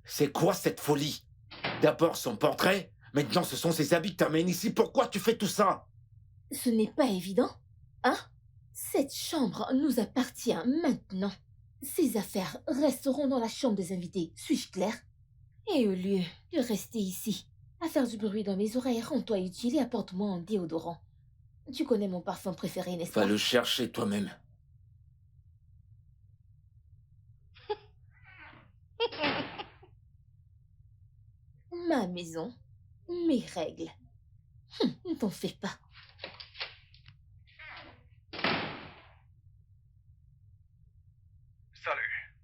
C'est quoi cette folie? D'abord son portrait, maintenant ce sont ses habits que t'amènes ici. Pourquoi tu fais tout ça? Ce n'est pas évident, hein? Cette chambre nous appartient maintenant. Ces affaires resteront dans la chambre des invités, suis-je clair? Et au lieu de rester ici, à faire du bruit dans mes oreilles, rends-toi utile et apporte-moi un déodorant. Tu connais mon parfum préféré, n'est-ce Va pas? le chercher toi-même. Ma maison, mes règles. Ne t'en fais pas. Salut.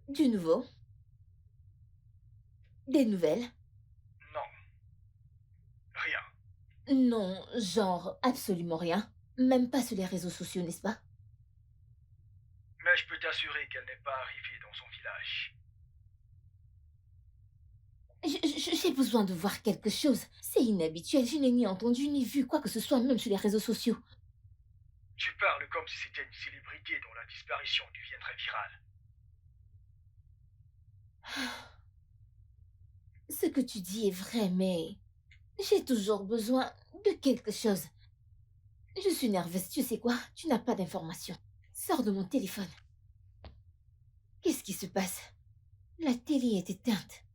Du nouveau? Des nouvelles? Non. Rien. Non, genre absolument rien. Même pas sur les réseaux sociaux, n'est-ce pas? Mais je peux t'assurer qu'elle n'est pas arrivée dans son village. J'ai besoin de voir quelque chose. C'est inhabituel, je n'ai ni entendu ni vu quoi que ce soit, même sur les réseaux sociaux. Tu parles comme si c'était une célébrité dont la disparition deviendrait virale. Ce que tu dis est vrai, mais j'ai toujours besoin de quelque chose. Je suis nerveuse, tu sais quoi? Tu n'as pas d'informations. Sors de mon téléphone. Qu'est-ce qui se passe? La télé est éteinte.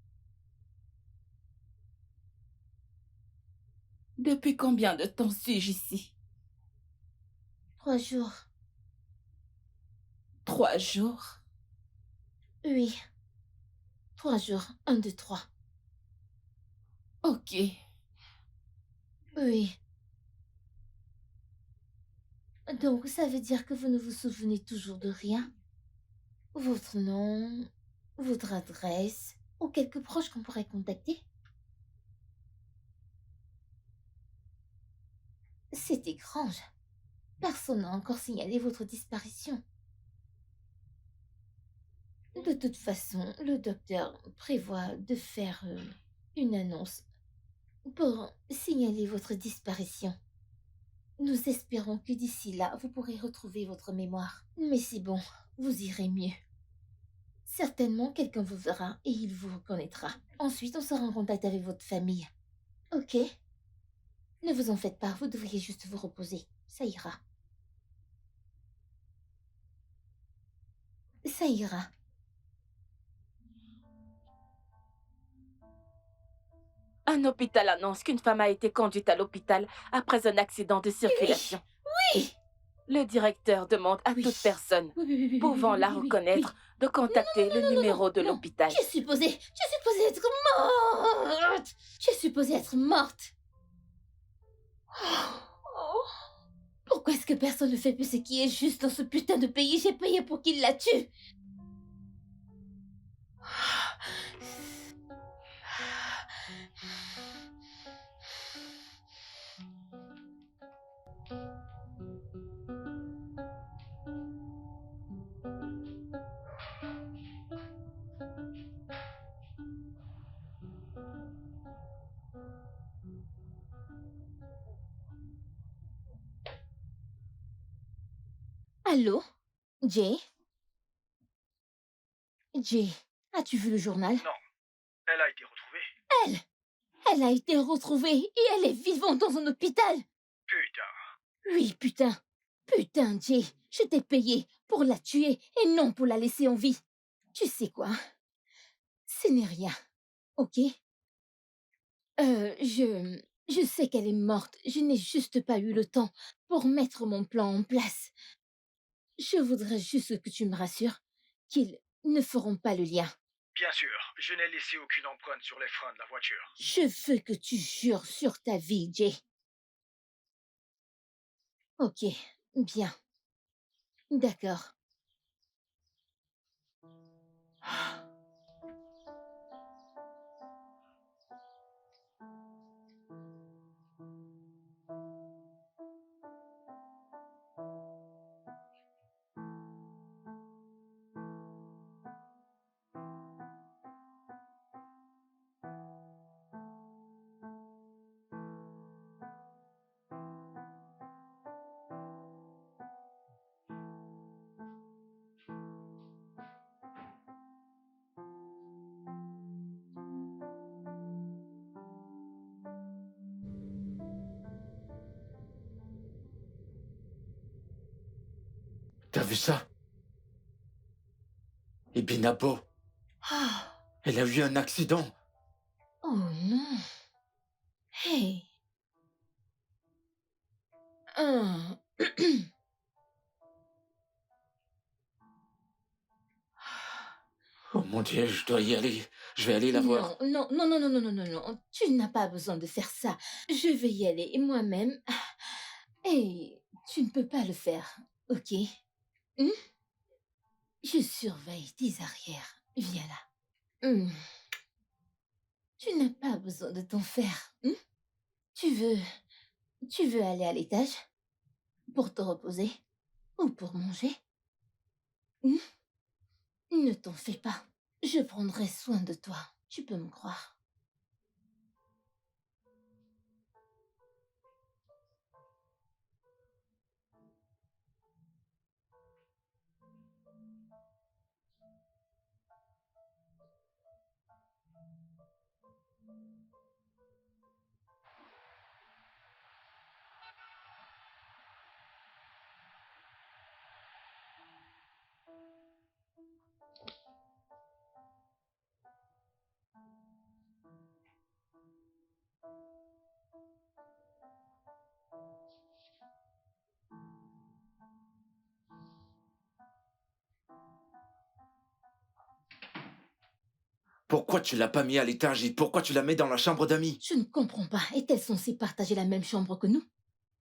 Depuis combien de temps suis-je ici? 3 jours. 3 jours? Oui. 3 jours. 1, 2, 3. Ok. Oui. Donc, ça veut dire que vous ne vous souvenez toujours de rien? Votre nom, votre adresse, ou quelques proches qu'on pourrait contacter? C'est étrange. Personne n'a encore signalé votre disparition. De toute façon, le docteur prévoit de faire une annonce pour signaler votre disparition. Nous espérons que d'ici là, vous pourrez retrouver votre mémoire. Mais c'est bon, vous irez mieux. Certainement, quelqu'un vous verra et il vous reconnaîtra. Ensuite, on sera en contact avec votre famille. Ok? Ne vous en faites pas, vous devriez juste vous reposer. Ça ira. ça ira. Un hôpital annonce qu'une femme a été conduite à l'hôpital après un accident de circulation. Oui. Le directeur demande à Oui. toute personne Oui, pouvant la oui, oui, reconnaître de contacter le numéro de non. l'hôpital. Je suis supposée être morte. Je suis supposée être morte. Oh. Pourquoi est-ce que personne ne fait plus ce qui est juste dans ce putain de pays? J'ai payé pour qu'il la tue. Allô? Jay? Jay, as-tu vu le journal? Non, elle a été retrouvée. Elle a été retrouvée et elle est vivante dans un hôpital. Putain. Oui, putain. Putain, Jay, je t'ai payé pour la tuer et non pour la laisser en vie. Tu sais quoi? Ce n'est rien, ok? Je sais qu'elle est morte. Je n'ai juste pas eu le temps pour mettre mon plan en place. Je voudrais juste que tu me rassures qu'ils ne feront pas le lien. Bien sûr, je n'ai laissé aucune empreinte sur les freins de la voiture. Je veux que tu jures sur ta vie, Jay. Ok, bien. D'accord. T'as vu ça? Et Binabo, Ah. elle a eu un accident. Oh non. Hey. Ah. Oh mon Dieu, je dois y aller. Je vais aller la voir. Non. Tu n'as pas besoin de faire ça. Je vais y aller moi-même. Et tu ne peux pas le faire, ok? Hmm? Je surveille tes arrières. Viens là. Tu n'as pas besoin de t'en faire. Tu veux aller à l'étage? Pour te reposer? Ou pour manger? Ne t'en fais pas. Je prendrai soin de toi. Tu peux me croire. Pourquoi tu l'as pas mis à l'étage et pourquoi tu la mets dans la chambre d'amis? Je ne comprends pas. Est-elle censée partager la même chambre que nous?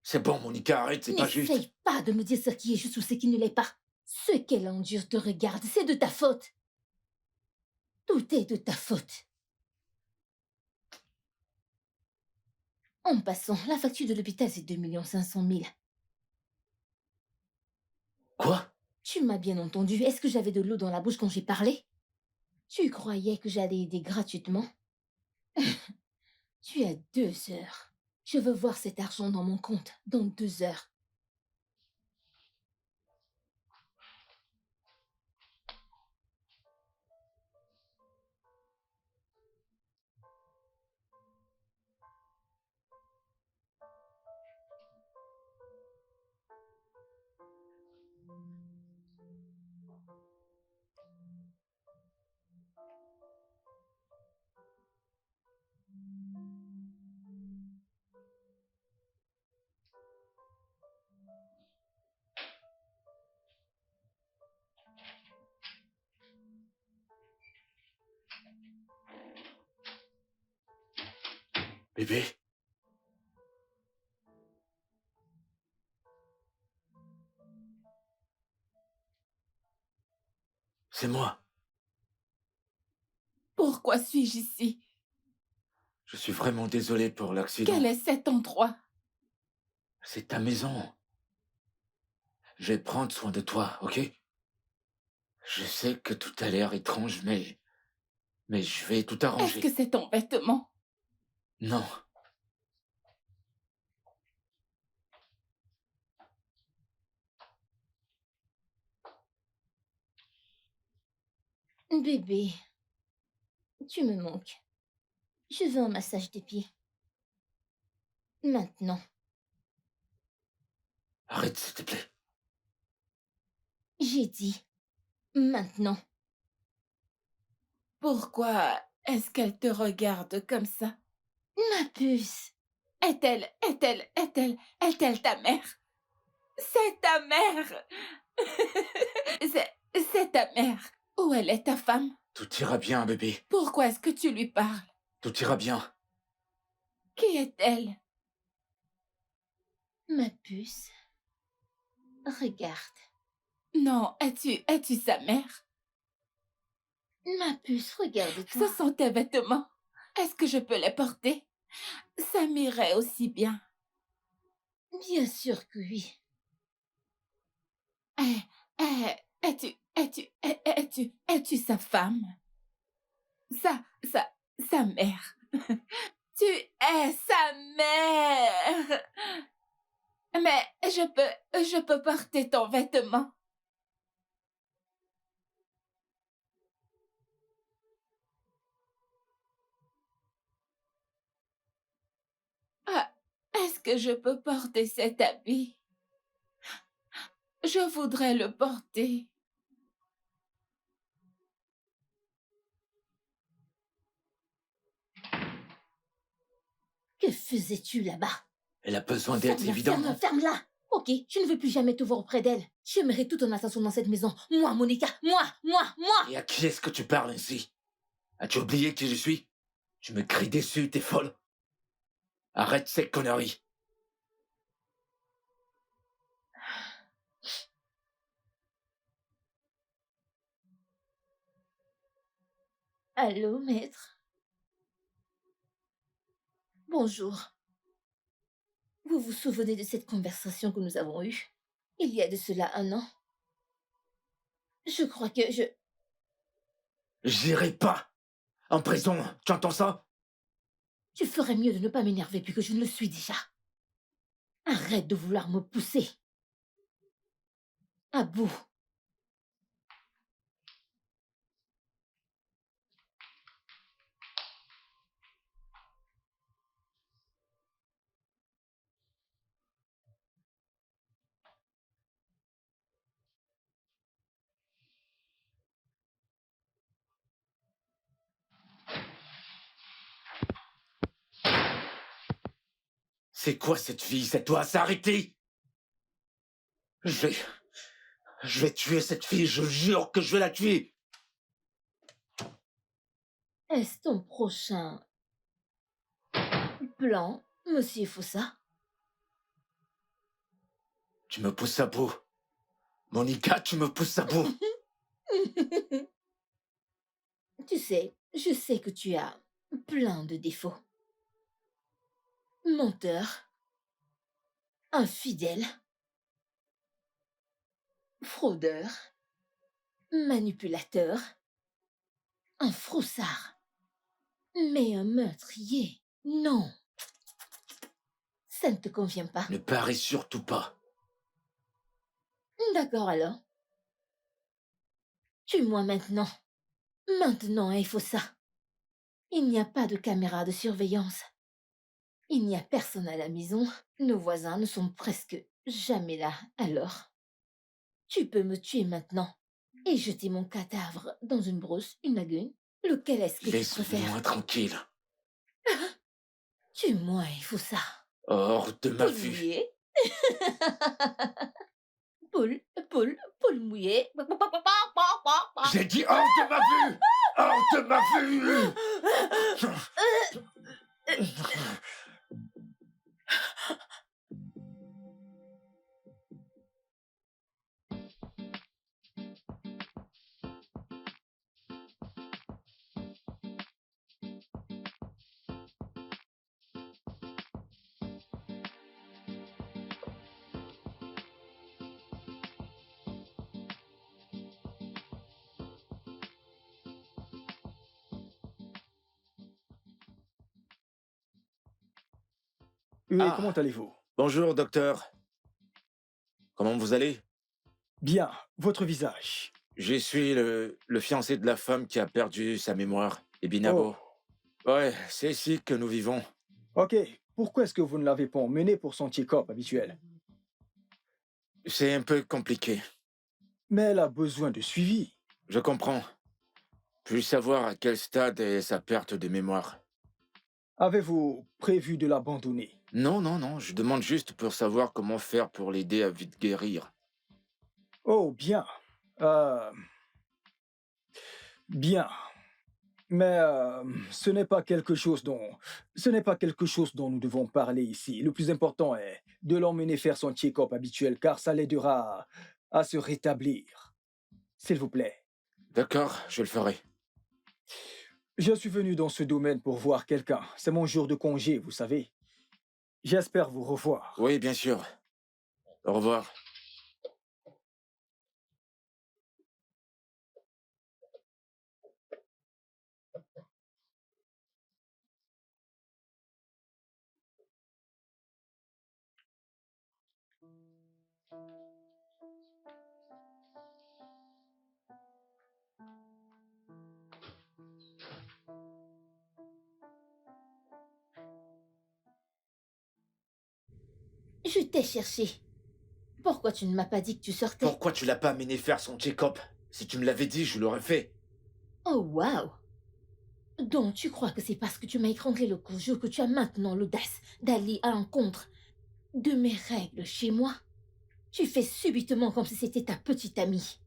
C'est bon, Monica, arrête, c'est pas juste. N'essaye pas de me dire ce qui est juste ou ce qui ne l'est pas. Ce qu'elle endure te regarde, c'est de ta faute. Tout est de ta faute. En passant, la facture de l'hôpital, c'est 2 500 000. Quoi? Tu m'as bien entendu. Est-ce que j'avais de l'eau dans la bouche quand j'ai parlé? Tu croyais que j'allais aider gratuitement? Tu as 2 heures. Je veux voir cet argent dans mon compte dans 2 heures. Bébé? C'est moi. Pourquoi suis-je ici? Je suis vraiment désolé pour l'accident. Quel est cet endroit? C'est ta maison. Je vais prendre soin de toi, ok? Je sais que tout a l'air étrange, mais je vais tout Est-ce arranger. que c'est ton vêtement? Non. Bébé, tu me manques. Je veux un massage des pieds. Maintenant. Arrête, s'il te plaît. J'ai dit maintenant. Pourquoi est-ce qu'elle te regarde comme ça? Ma puce. Est-elle ta mère? C'est ta mère! C'est ta mère. Où elle est ta femme? Tout ira bien, bébé. Pourquoi est-ce que tu lui parles? Tout ira bien. Qui est-elle? Ma puce. Regarde. Non, es-tu sa mère? Ma puce, Ce regarde-toi. sont tes vêtements. Est-ce que je peux les porter? Ça m'irait aussi bien. Bien sûr que oui. Es-tu sa femme? Sa mère. Tu es sa mère. Mais je peux porter ton vêtement. Ah, est-ce que je peux porter cet habit? Je voudrais le porter. Que faisais-tu là-bas? Elle a besoin d'aide, Ferme-la, évidemment. ferme-la. Ok, je ne veux plus jamais te voir auprès d'elle. J'aimerais tout en attention dans cette maison. Moi, Monica, moi. Et à qui est-ce que tu parles ainsi? As-tu oublié qui je suis? Tu me cries dessus, t'es folle. Arrête ces conneries. Allô, maître. Bonjour. Vous vous souvenez de cette conversation que nous avons eue il y a de cela 1 an? Je crois que je... J'irai pas en prison, tu entends ça? Tu ferais mieux de ne pas m'énerver puisque je ne le suis déjà. Arrête de vouloir me pousser. À bout. C'est quoi cette fille? Ça doit s'arrêter. Je vais tuer cette fille, je jure que je vais la tuer. Est-ce ton prochain plan, monsieur Fossa? Tu me pousses à bout. Monica, tu me pousses à bout. Tu sais, je sais que tu as plein de défauts. Menteur, infidèle, fraudeur, manipulateur, un froussard. Mais un meurtrier, non. Ça ne te convient pas. Ne parais surtout pas. D'accord alors. Tue-moi maintenant. Maintenant, il faut ça. Il n'y a pas de caméra de surveillance. Il n'y a personne à la maison. Nos voisins ne sont presque jamais là. Alors, tu peux me tuer maintenant et jeter mon cadavre dans une brousse, une lagune. Lequel est-ce que tu préfères? Laisse-moi tranquille. Tue-moi, il faut ça. Hors de ma Poule vue. mouillée. Poule mouillée. J'ai dit hors de ma vue. Hors de ma vue. Oui, comment Ah, allez-vous? bonjour, docteur. Comment vous allez? Bien, votre visage. Je suis le fiancé de la femme qui a perdu sa mémoire, Oh, Ebinabo. Ouais, c'est ici que nous vivons. ok. Pourquoi est-ce que vous ne l'avez pas emmené pour son check-up habituel? C'est un peu compliqué. Mais elle a besoin de suivi. Je comprends. Puis savoir à quel stade est sa perte de mémoire. Avez-vous prévu de l'abandonner? Non, non, non, je demande juste pour savoir comment faire pour l'aider à vite guérir. Oh, bien. Euh, bien. Mais ce n'est pas quelque chose dont nous devons parler ici. Le plus important est de l'emmener faire son check-up habituel car ça l'aidera à se rétablir. S'il vous plaît. D'accord, je le ferai. Je suis venu dans ce domaine pour voir quelqu'un. C'est mon jour de congé, vous savez. J'espère vous revoir. Oui, bien sûr. Au revoir. Je t'ai cherché. Pourquoi tu ne m'as pas dit que tu sortais? Pourquoi tu l'as pas amené faire son check-up? Si tu me l'avais dit, je l'aurais fait. Oh, waouh! Donc, tu crois que c'est parce que tu m'as étranglé le cou que tu as maintenant l'audace d'aller à l'encontre de mes règles chez moi? Tu fais subitement comme si c'était ta petite amie.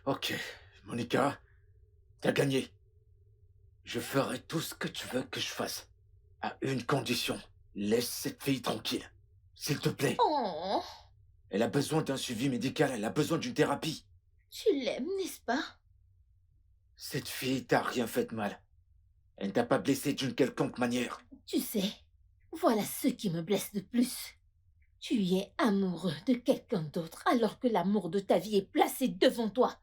Ok, Monica, t'as gagné. Je ferai tout ce que tu veux que je fasse. À une condition. Laisse cette fille tranquille. S'il te plaît. Oh, Elle a besoin d'un suivi médical, elle a besoin d'une thérapie. tu l'aimes, n'est-ce pas? Cette fille t'a rien fait de mal. Elle ne t'a pas blessé d'une quelconque manière. Tu sais, voilà ce qui me blesse de plus. Tu es amoureux de quelqu'un d'autre alors que l'amour de ta vie est placé devant toi.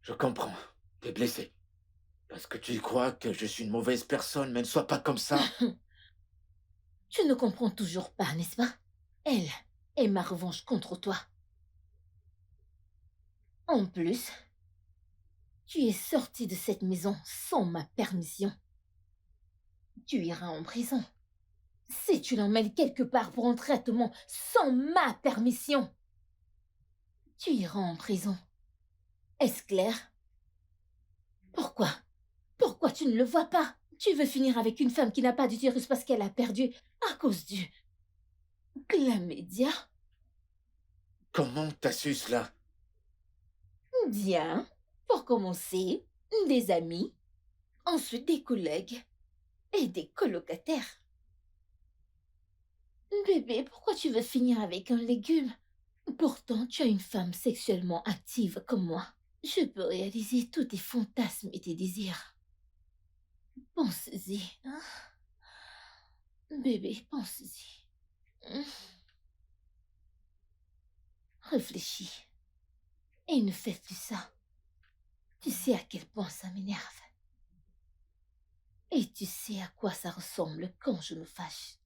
Je comprends. T'es blessé. Parce que tu crois que je suis une mauvaise personne, mais ne sois pas comme ça. Tu ne comprends toujours pas, n'est-ce pas? Elle est ma revanche contre toi. En plus, tu es sorti de cette maison sans ma permission. Tu iras en prison. Si tu l'emmènes quelque part pour un traitement sans ma permission, tu iras en prison. Est-ce clair? Pourquoi? Pourquoi tu ne le vois pas? Tu veux finir avec une femme qui n'a pas d'utérus parce qu'elle a perdu à cause du chlamydia? Comment t'as su cela? Bien. Pour commencer, des amis, ensuite des collègues et des colocataires. Bébé, pourquoi tu veux finir avec un légume? Pourtant, tu as une femme sexuellement active comme moi. Je peux réaliser tous tes fantasmes et tes désirs. Pense-y, hein? Bébé, pense-y. Réfléchis. Et ne fais plus ça. Tu sais à quel point ça m'énerve. Et tu sais à quoi ça ressemble quand je me fâche.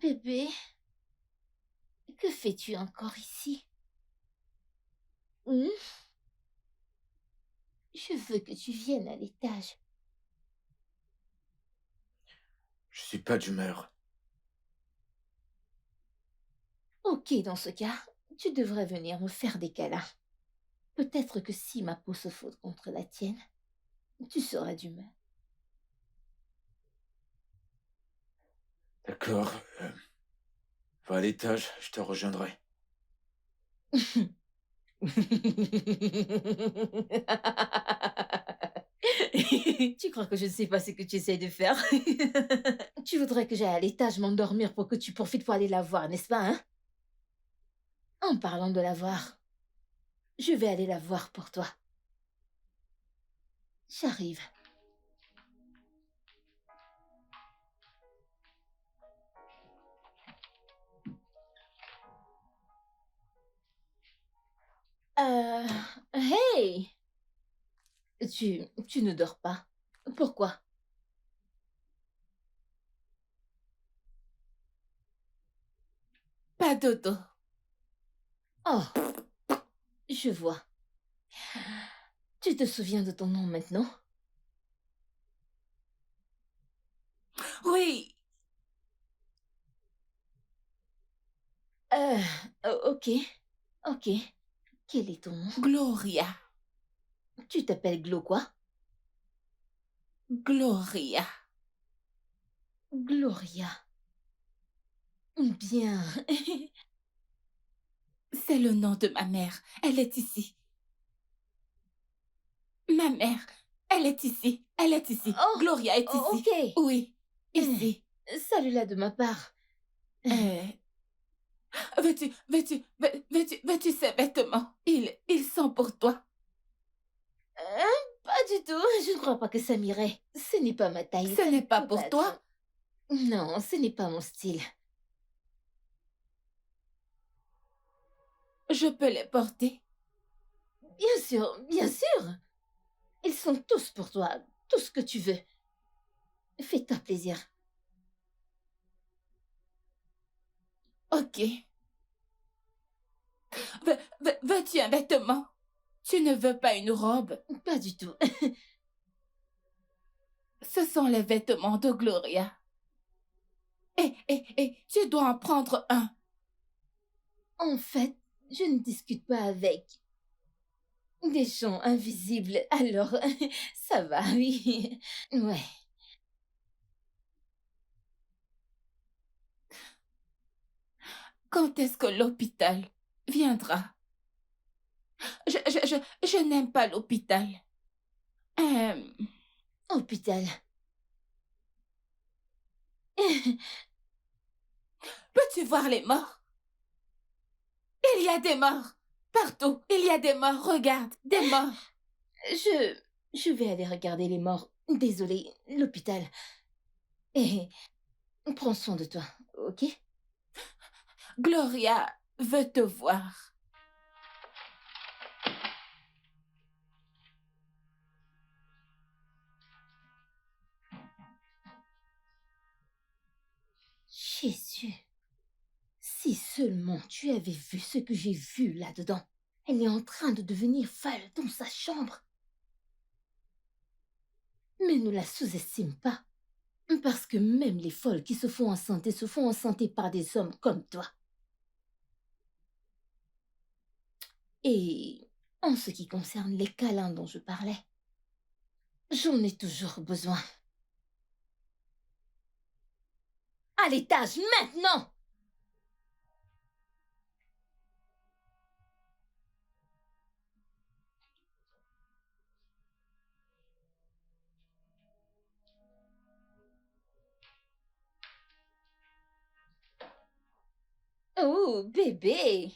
Bébé, que fais-tu encore ici? Hmm? Je veux que tu viennes à l'étage. Je suis pas d'humeur. Ok, dans ce cas, tu devrais venir me faire des câlins. Peut-être que si ma peau se frotte contre la tienne, tu seras d'humeur. D'accord. Va à l'étage, je te rejoindrai. Tu crois que je ne sais pas ce que tu essaies de faire? Tu voudrais que j'aille à l'étage m'endormir pour que tu profites pour aller la voir, n'est-ce pas, hein? En parlant de la voir, je vais aller la voir pour toi. J'arrive. Euh... Hey! Tu ne dors pas. Pourquoi? Pas dodo. Oh, je vois. Tu te souviens de ton nom maintenant? Oui, Euh, ok, ok. Quel est ton nom? Gloria. Tu t'appelles Glo quoi? Gloria. Gloria. Bien. C'est le nom de ma mère. Elle est ici. Ma mère, elle est ici. Elle est ici. Oh, Gloria est oh, ici. ok. Oui, ici. Salut là de ma part. Euh, veux-tu ces vêtements? Ils sont pour toi. Pas du tout. Je ne crois pas que ça m'irait. Ce n'est pas ma taille. Ce ça n'est ne pas peut pour être. toi. Non, ce n'est pas mon style. Je peux les porter. Bien sûr, bien sûr. Ils sont tous pour toi. Tout ce que tu veux. Fais-toi plaisir. Ok. Veux-tu un vêtement? Tu ne veux pas une robe? Pas du tout. Ce sont les vêtements de Gloria. Tu dois en prendre un. En fait, je ne discute pas avec des gens invisibles. Alors, ça va, oui. Ouais. Quand est-ce que l'hôpital viendra? Je n'aime pas l'hôpital. Hôpital. Peux-tu voir les morts? Il y a des morts. Partout, il y a des morts. Regarde, des morts. Je vais aller regarder les morts. Désolée, l'hôpital. Et prends soin de toi, ok? Gloria veut te voir. Jésus. Si seulement tu avais vu ce que j'ai vu là-dedans. Elle est en train de devenir folle dans sa chambre. Mais ne la sous-estime pas. Parce que même les folles qui se font enceinter par des hommes comme toi. Et en ce qui concerne les câlins dont je parlais, j'en ai toujours besoin. À l'étage, maintenant! Oh, bébé!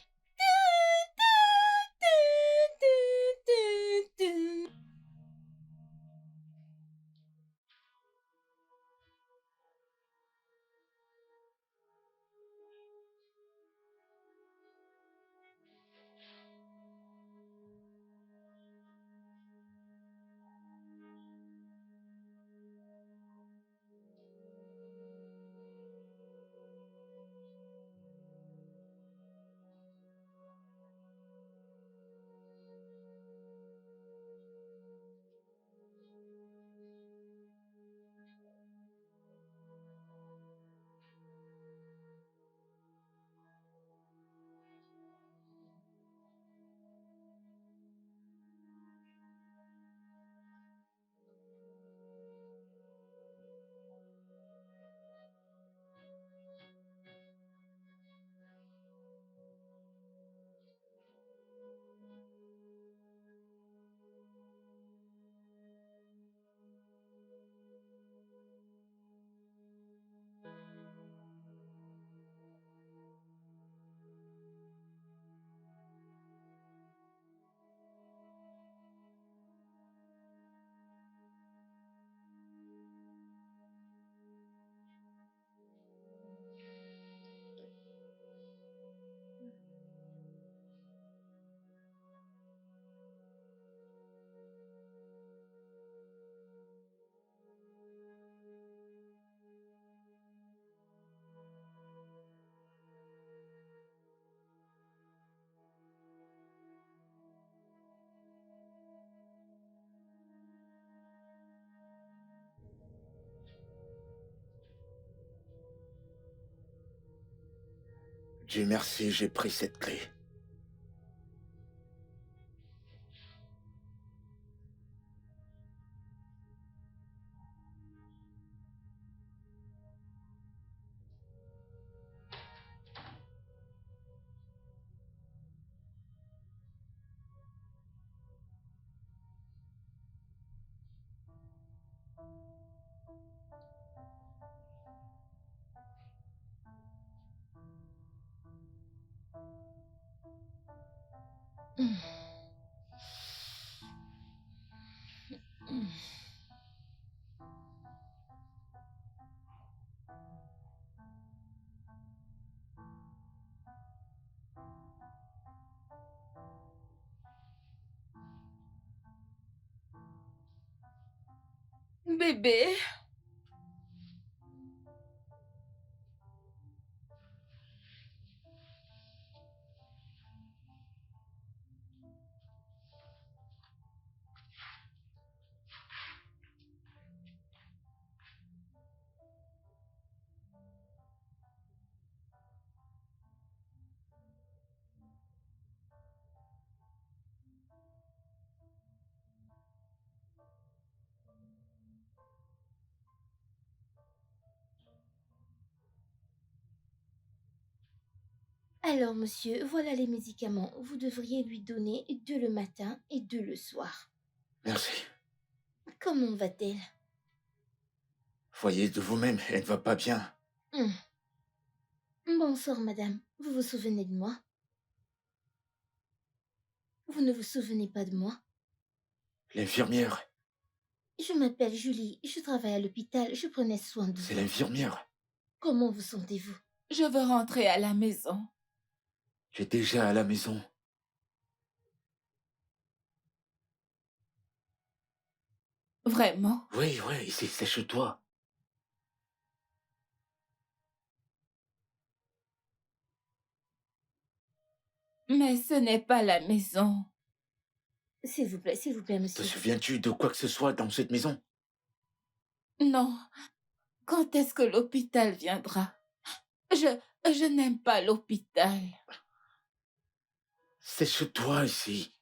Dieu merci, j'ai pris cette clé. Hmm. Hmm. Bébé. Alors, monsieur, voilà les médicaments. Vous devriez lui donner 2 le matin et 2 le soir. Merci. Comment va-t-elle? Voyez de vous-même, elle ne va pas bien. Hmm. Bonsoir, madame. Vous vous souvenez de moi? Vous ne vous souvenez pas de moi? L'infirmière, Je m'appelle Julie. Je travaille à l'hôpital. Je prenais soin de c'est vous. l'infirmière. Comment vous sentez-vous? Je veux rentrer à la maison. Tu es déjà à la maison. Vraiment. Oui, ici, c'est chez toi. Mais ce n'est pas la maison. S'il vous plaît, Te monsieur. souviens-tu de quoi que ce soit dans cette maison? Non. Quand est-ce que l'hôpital viendra? Je n'aime pas l'hôpital. C'est chez toi, ici.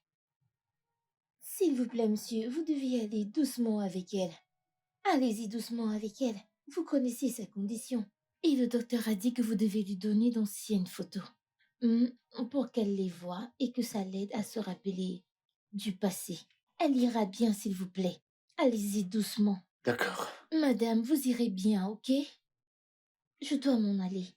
S'il vous plaît, monsieur, vous deviez aller doucement avec elle. Allez-y doucement avec elle. Vous connaissez sa condition. Et le docteur a dit que vous devez lui donner d'anciennes photos. Hmm, pour qu'elle les voie et que ça l'aide à se rappeler du passé. Elle ira bien, s'il vous plaît. Allez-y doucement. D'accord. Madame, vous irez bien, ok? Je dois m'en aller.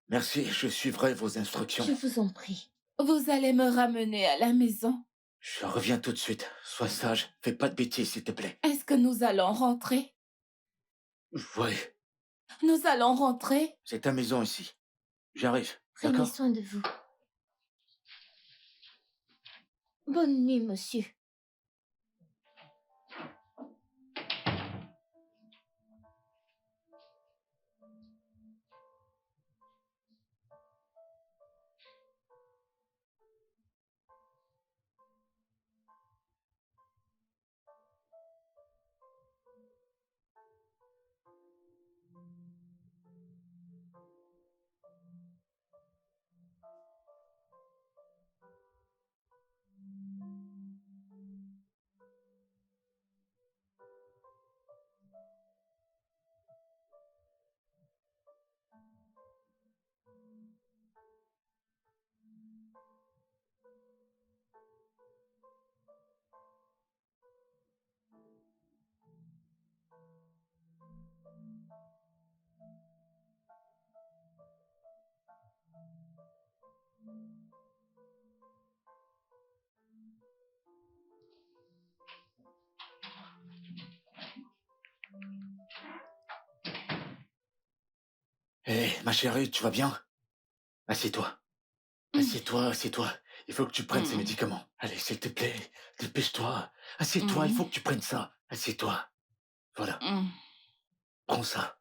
Merci, je suivrai vos instructions. Je vous en prie. Vous allez me ramener à la maison. Je reviens tout de suite. Sois sage, fais pas de bêtises, s'il te plaît. Est-ce que nous allons rentrer? Oui, Nous allons rentrer? c'est ta maison ici. J'arrive, Prenez d'accord? soin de vous. Bonne nuit, monsieur. Hé, ma chérie, tu vas bien? Assieds-toi. Assieds-toi, assieds-toi. Il faut que tu prennes ces médicaments. Allez, s'il te plaît, dépêche-toi. Assieds-toi, il faut que tu prennes ça. Assieds-toi. Voilà, prends ça.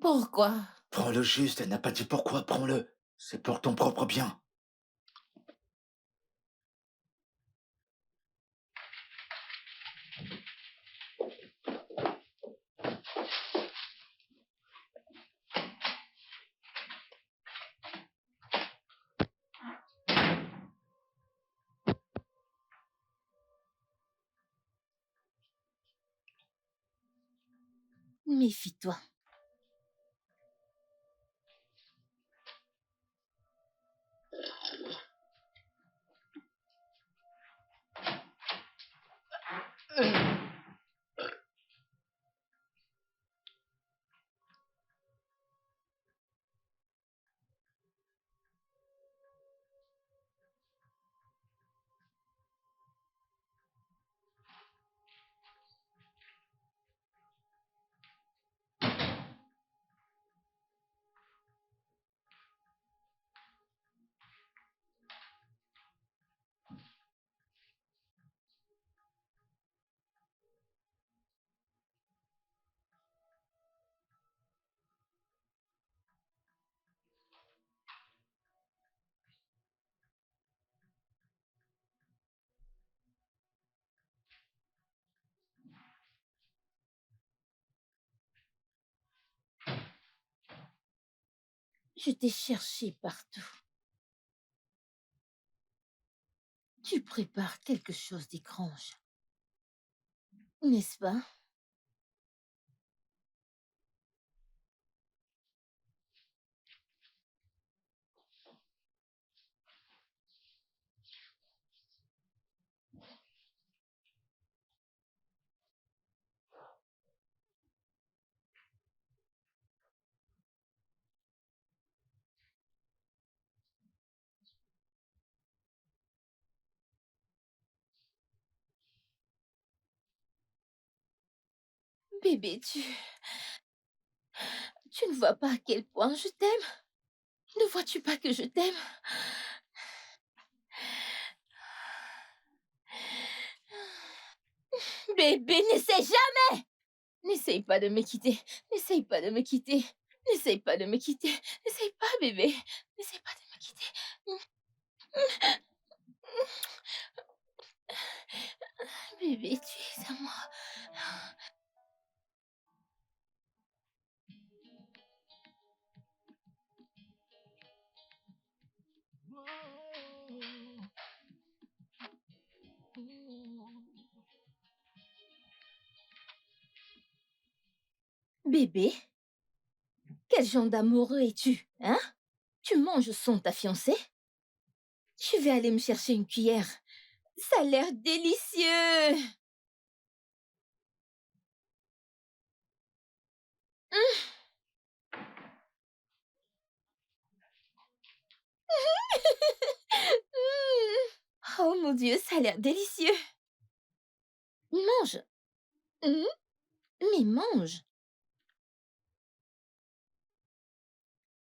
Pourquoi? Prends-le juste, elle n'a pas dit pourquoi, prends-le. C'est pour ton propre bien. Méfie-toi. Je t'ai cherché partout. Tu prépares quelque chose d'étrange, n'est-ce pas? Bébé, tu ne vois pas à quel point je t'aime? Ne vois-tu pas que je t'aime? Bébé, n'essaie jamais! N'essaye pas de me quitter. N'essaye pas de me quitter. N'essaye pas de me quitter. N'essaye pas, bébé. N'essaye pas de me quitter. Bébé, tu es à moi. Bébé, quel genre d'amoureux es-tu, hein? Tu manges sans ta fiancée? Je vais aller me chercher une cuillère. Ça a l'air délicieux. Oh mon Dieu, ça a l'air délicieux. Mange. Hmm? Mais mange.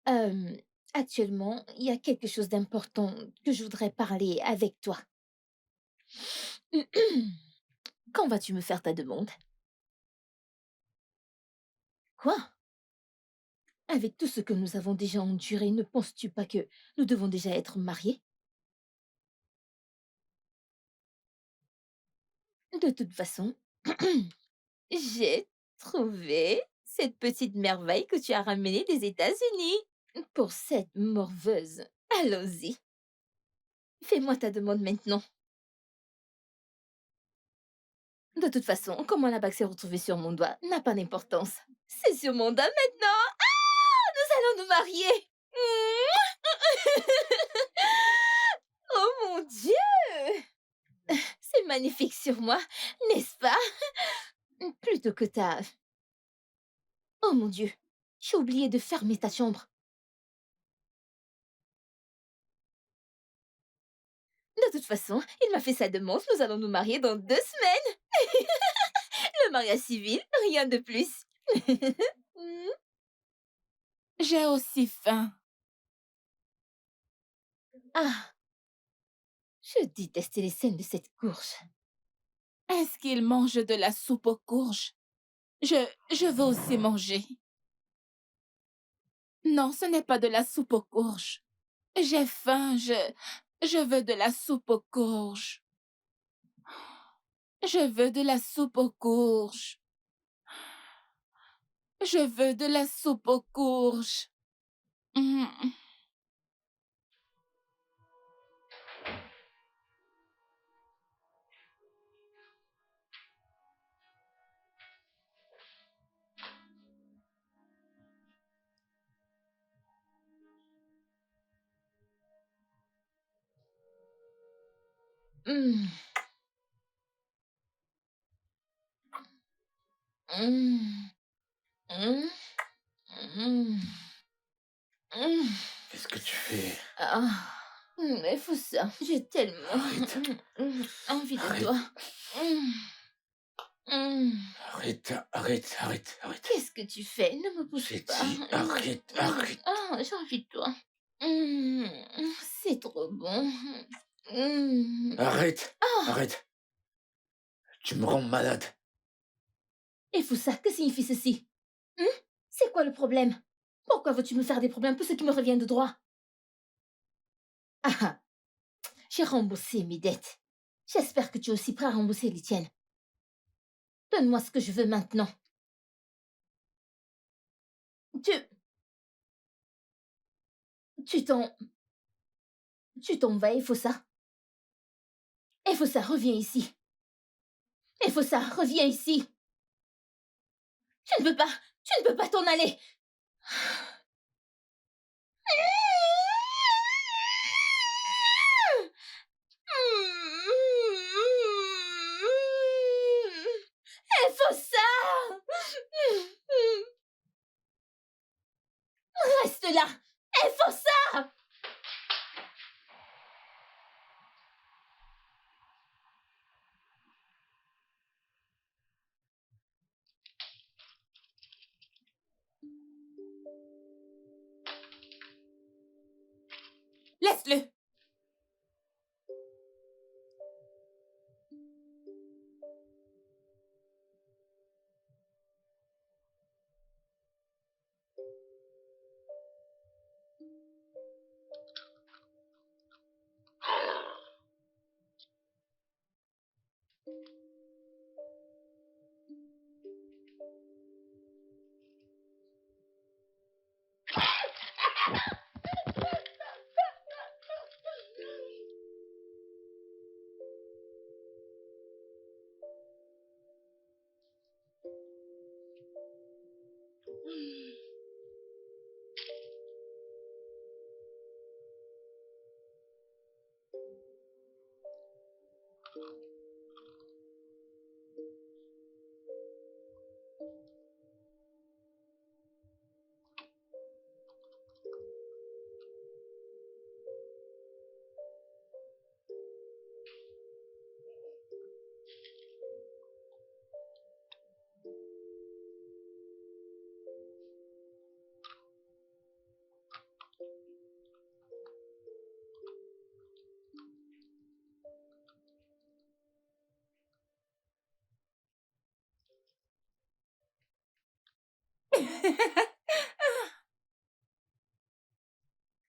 Euh, Actuellement, il y a quelque chose d'important que je voudrais parler avec toi. Quand vas-tu me faire ta demande? Quoi? Avec tout ce que nous avons déjà enduré, ne penses-tu pas que nous devons déjà être mariés? De toute façon, j'ai trouvé cette petite merveille que tu as ramenée des États-Unis. Pour cette morveuse, allons-y. Fais-moi ta demande maintenant. De toute façon, comment la bague s'est retrouvée sur mon doigt n'a pas d'importance. C'est sur mon doigt maintenant. Ah, nous allons nous marier. Oh mon Dieu! C'est magnifique sur moi, n'est-ce pas? Plutôt que ta... Oh mon Dieu, j'ai oublié de fermer ta chambre. De toute façon, il m'a fait sa demande, nous allons nous marier dans 2 semaines. Le mariage civil, rien de plus. J'ai aussi faim. Ah, je détestais les scènes de cette courge. Est-ce qu'il mange de la soupe aux courges? Je veux aussi manger. Non, ce n'est pas de la soupe aux courges. J'ai faim, je veux de la soupe aux courges. Je veux de la soupe aux courges. Je veux de la soupe aux courges. Mm. Hum, hum, hum, hum, hum. Qu'est-ce que tu fais? Ah, mais faut ça. J'ai tellement Arrête. envie de Arrête. toi. Hum, hum. Arrête. Qu'est-ce que tu fais? Ne me pousse J'ai pas. dit arrête. Ah, j'ai envie de toi. Hum, c'est trop bon. Hum. Arrête. Tu me rends malade. Et Foussa, que signifie ceci? C'est quoi le problème? Pourquoi veux-tu me faire des problèmes pour ce qui me revient de droit? Ah, j'ai remboursé mes dettes. J'espère que tu es aussi prêt à rembourser les tiennes. Donne-moi ce que je veux maintenant. Tu... Tu t'en... Tu t'en vas, Efossa. Efossa, reviens ici. Efossa, reviens ici. Tu ne peux pas t'en aller. Efossa! Reste là. Efossa! Laisse-le.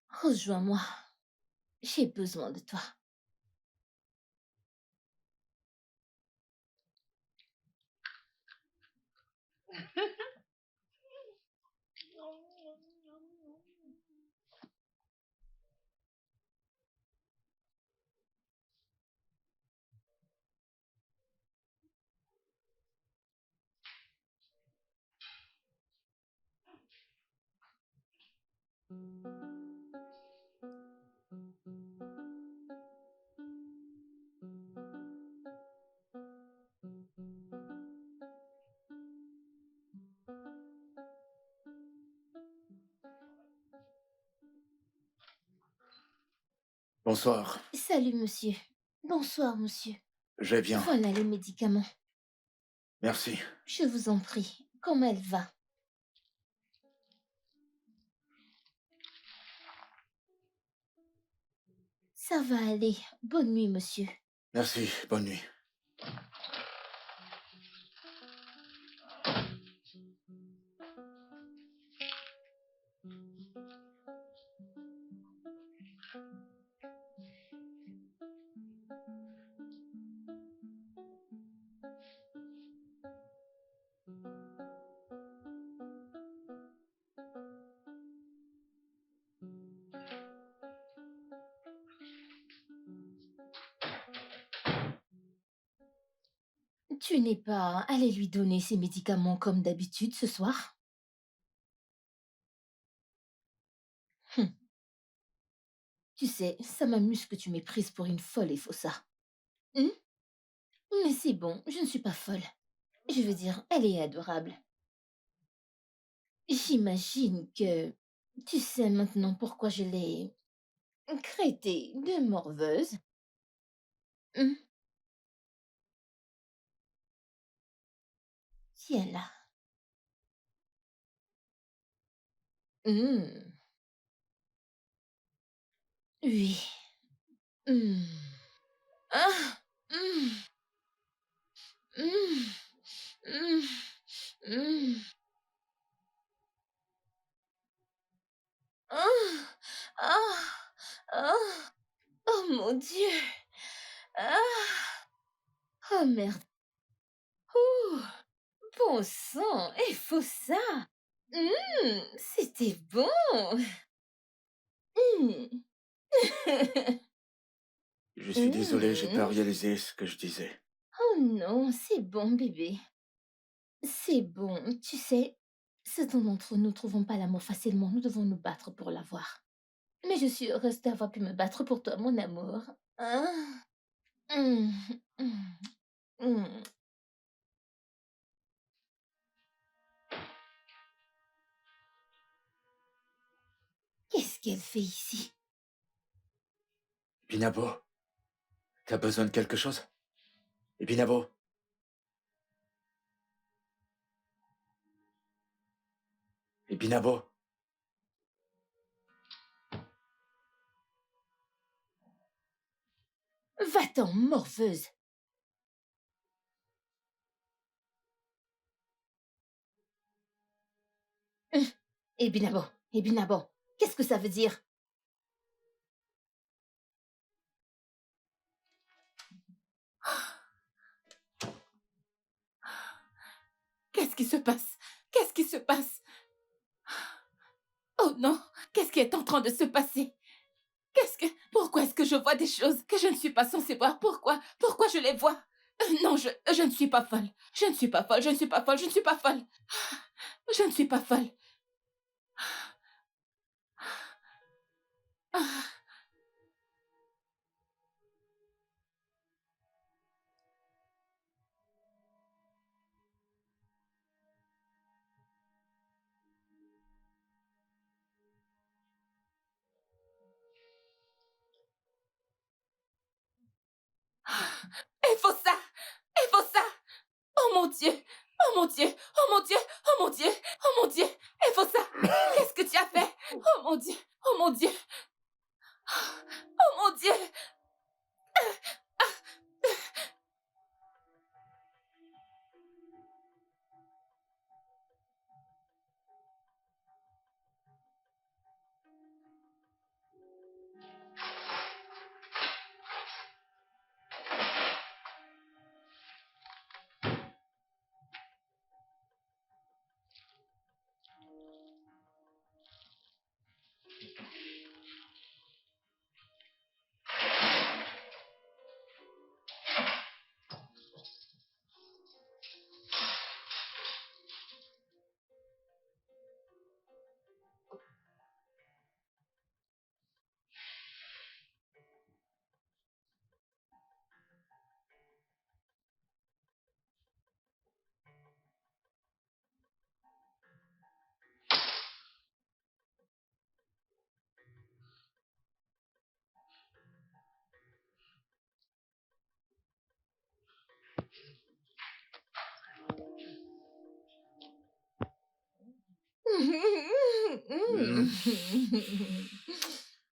Rejoins-moi. J'ai besoin de toi. Bonsoir. Salut, monsieur. Bonsoir, monsieur. Je vais bien. Voilà les médicaments. Merci. Je vous en prie. Comment elle va? Ça va aller. Bonne nuit, monsieur. Merci. Bonne nuit. Tu n'es pas allé lui donner ses médicaments comme d'habitude ce soir? Hum, Tu sais, ça m'amuse que tu m'aies prise pour une folle et faussa. Hmm? Mais c'est bon, je ne suis pas folle. Je veux dire, elle est adorable. J'imagine que tu sais maintenant pourquoi je l'ai traitée de morveuse. Hmm? Tiens là. Hmm. Oui. Hmm. Ah! Hmm. Hmm. Hmm. Hmm. Ah! Ah! Ah! Oh mon Dieu! Ah! Oh merde! Ouh! Bon sang! Il faut ça! C'était bon! Hmm. Je suis désolé, j'ai pas Hmm. réalisé ce que je disais. Oh non, c'est bon, bébé. C'est bon. Tu sais, certains d'entre nous ne trouvons pas l'amour facilement. Nous devons nous battre pour l'avoir. Mais je suis heureuse d'avoir pu me battre pour toi, mon amour. Ah. Hmm. Hmm. Hmm. Qu'est-ce qu'elle fait ici? Binabo, t'as besoin de quelque chose? Binabo, Binabo, Va-t'en, morveuse. Binabo, Binabo, qu'est-ce que ça veut dire? Qu'est-ce qui se passe? Qu'est-ce qui se passe? Oh non, qu'est-ce qui est en train de se passer? Pourquoi est-ce que je vois des choses que je ne suis pas censée voir? Pourquoi je les vois? Non, je ne suis pas folle. Je ne suis pas folle, je ne suis pas folle, je ne suis pas folle. Je ne suis pas folle. Il faut ça! Il faut ça! Oh mon Dieu! Oh mon Dieu! Oh mon Dieu! Oh mon Dieu! Oh mon Dieu! Il faut ça! Qu'est-ce que tu as fait? Oh mon Dieu! Oh mon Dieu! Oh mon Dieu!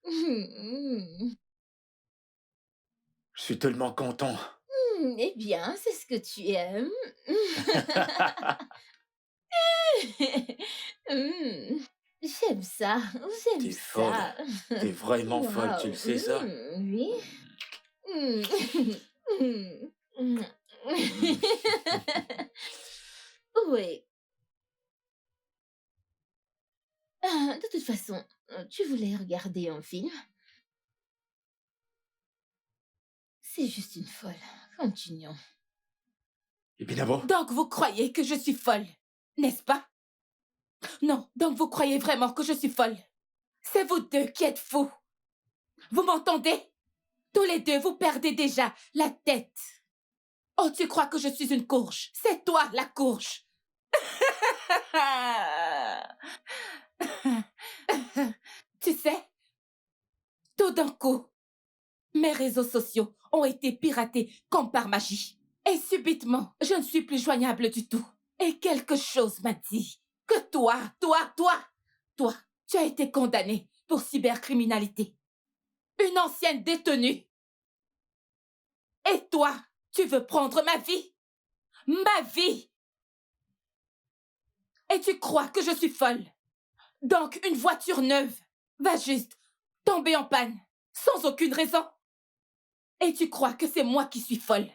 Hmm. Je suis tellement content. Eh bien, c'est ce que tu aimes. J'aime ça, j'aime T'es folle. ça. T'es vraiment folle, tu le Waouh, sais ça? oui. Mm. Mm. Hmm. Oui. De toute façon, tu voulais regarder un film? C'est juste une folle. Continuons. Binabo, Donc vous croyez que je suis folle, n'est-ce pas? Non, donc vous croyez vraiment que je suis folle? C'est vous deux qui êtes fous. Vous m'entendez? Tous les deux, vous perdez déjà la tête. Oh, tu crois que je suis une courge? C'est toi, la courge. Tu sais, tout d'un coup, mes réseaux sociaux ont été piratés comme par magie. Et subitement, je ne suis plus joignable du tout. Et quelque chose m'a dit que toi, tu as été condamné pour cybercriminalité. Une ancienne détenue. Et toi, tu veux prendre ma vie? Ma vie! Et tu crois que je suis folle? Donc une voiture neuve va juste tomber en panne, sans aucune raison. Et tu crois que c'est moi qui suis folle?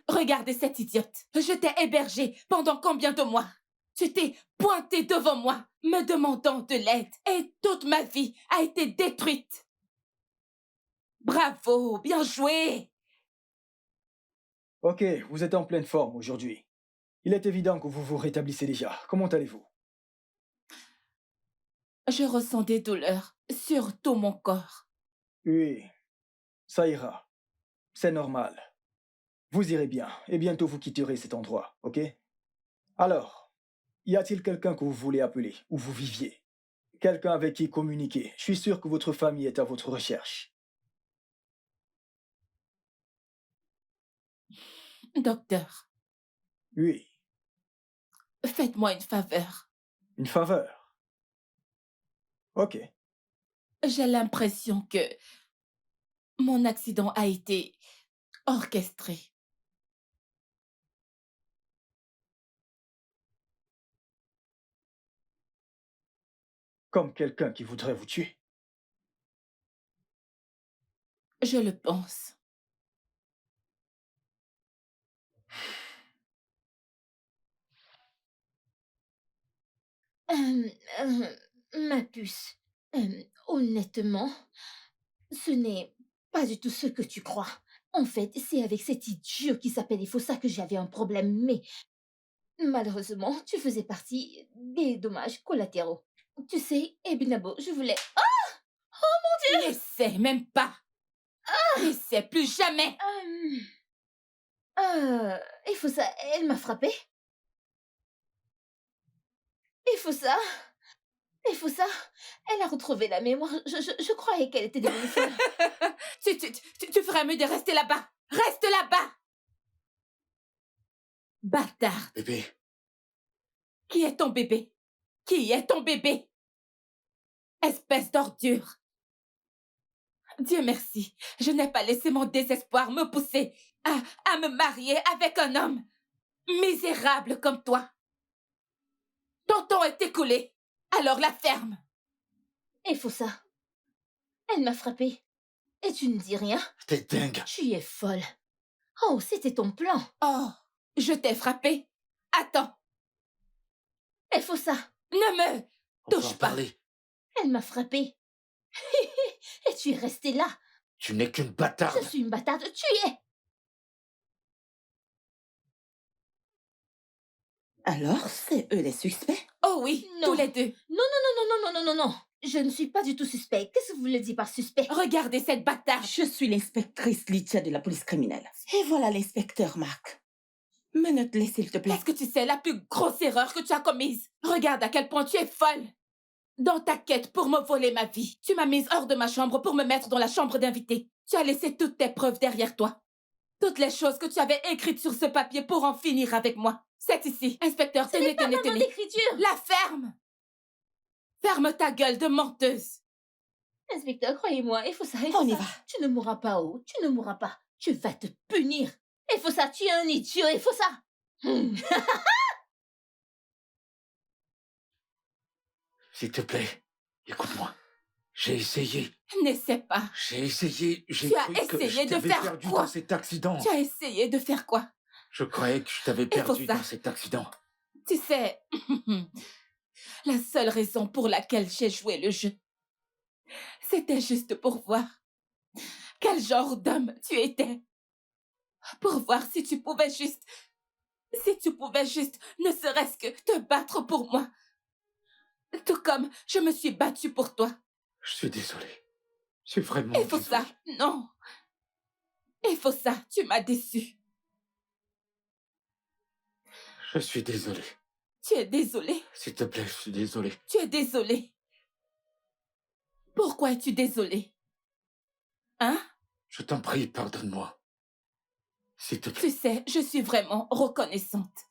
Regardez cette idiote. Je t'ai hébergée pendant combien de mois? Tu t'es pointée devant moi, me demandant de l'aide. Et toute ma vie a été détruite. Bravo, bien joué. Ok, vous êtes en pleine forme aujourd'hui. Il est évident que vous vous rétablissez déjà. Comment allez-vous? Je ressens des douleurs sur tout mon corps. Oui, ça ira. C'est normal. Vous irez bien, et bientôt vous quitterez cet endroit, ok? Alors, y a-t-il quelqu'un que vous voulez appeler, où vous viviez? Quelqu'un avec qui communiquer? Je suis sûr que votre famille est à votre recherche. Docteur, Oui, faites-moi une faveur. une faveur. Ok. J'ai l'impression que mon accident a été orchestré. Comme quelqu'un qui voudrait vous tuer. Je le pense. Euh, Ma puce, honnêtement, ce n'est pas du tout ce que tu crois. En fait, c'est avec cet idiot qui s'appelle Ifosa que j'avais un problème, mais malheureusement, tu faisais partie des dommages collatéraux. Tu sais, Ebinabo, je voulais... N'essaie même pas. N'essaie plus jamais. Ifosa, elle m'a frappée. Ifosa, elle a retrouvé la mémoire. Je croyais qu'elle était devenue folle. Tu ferais mieux de rester là-bas. Reste là-bas. Bâtard. Bébé, Qui est ton bébé? Qui est ton bébé? Espèce d'ordure. Dieu merci, je n'ai pas laissé mon désespoir me pousser à me marier avec un homme misérable comme toi. Ton temps est écoulé, alors la ferme. Ifosa, elle m'a frappée. Et tu ne dis rien? t'es dingue. Tu es folle. Oh, c'était ton plan. Oh, je t'ai frappé. Attends, Ifosa, ne me On va touche en pas. parler. elle m'a frappée. Et tu es restée là. Tu n'es qu'une bâtarde. Je suis une bâtarde. Tu es. Alors, c'est eux les suspects? Oh oui, Non. tous les deux. Non. Je ne suis pas du tout suspect. Qu'est-ce que vous voulez dire par suspect? Regardez cette bâtarde. Je suis l'inspectrice Lydia de la police criminelle. Et voilà l'inspecteur Marc. Menote-les, s'il te plaît. Est-ce que tu sais la plus grosse erreur que tu as commise? Regarde à quel point tu es folle. Dans ta quête pour me voler ma vie, tu m'as mise hors de ma chambre pour me mettre dans la chambre d'invité. Tu as laissé toutes tes preuves derrière toi. Toutes les choses que tu avais écrites sur ce papier pour en finir avec moi. C'est ici. Inspecteur, tenez. D'écriture. La ferme. Ferme ta gueule de menteuse. Inspecteur, croyez-moi, il faut ça. On y va. Tu ne mourras pas, oh. Tu ne mourras pas. Tu vas te punir. Il faut ça. Tu es un idiot. Il faut ça. S'il te plaît, écoute-moi. J'ai essayé. N'essaie pas. J'ai essayé. J'ai Tu as cru que essayé je de t'avais faire perdu quoi? dans cet accident. Tu as essayé de faire quoi? Je croyais que je t'avais faut perdu ça. dans cet accident. Tu sais, la seule raison pour laquelle j'ai joué le jeu, c'était juste pour voir quel genre d'homme tu étais. Pour voir si tu pouvais juste ne serait-ce que te battre pour moi. Tout comme je me suis battue pour toi. Je suis désolé. Je suis vraiment Il faut ça. désolé. Non. Il faut ça. Tu m'as déçu. Je suis désolé. Tu es désolé. S'il te plaît, je suis désolé. Tu es désolé. Pourquoi es-tu désolé? Hein? Je t'en prie, pardonne-moi. S'il te plaît. Tu sais, je suis vraiment reconnaissante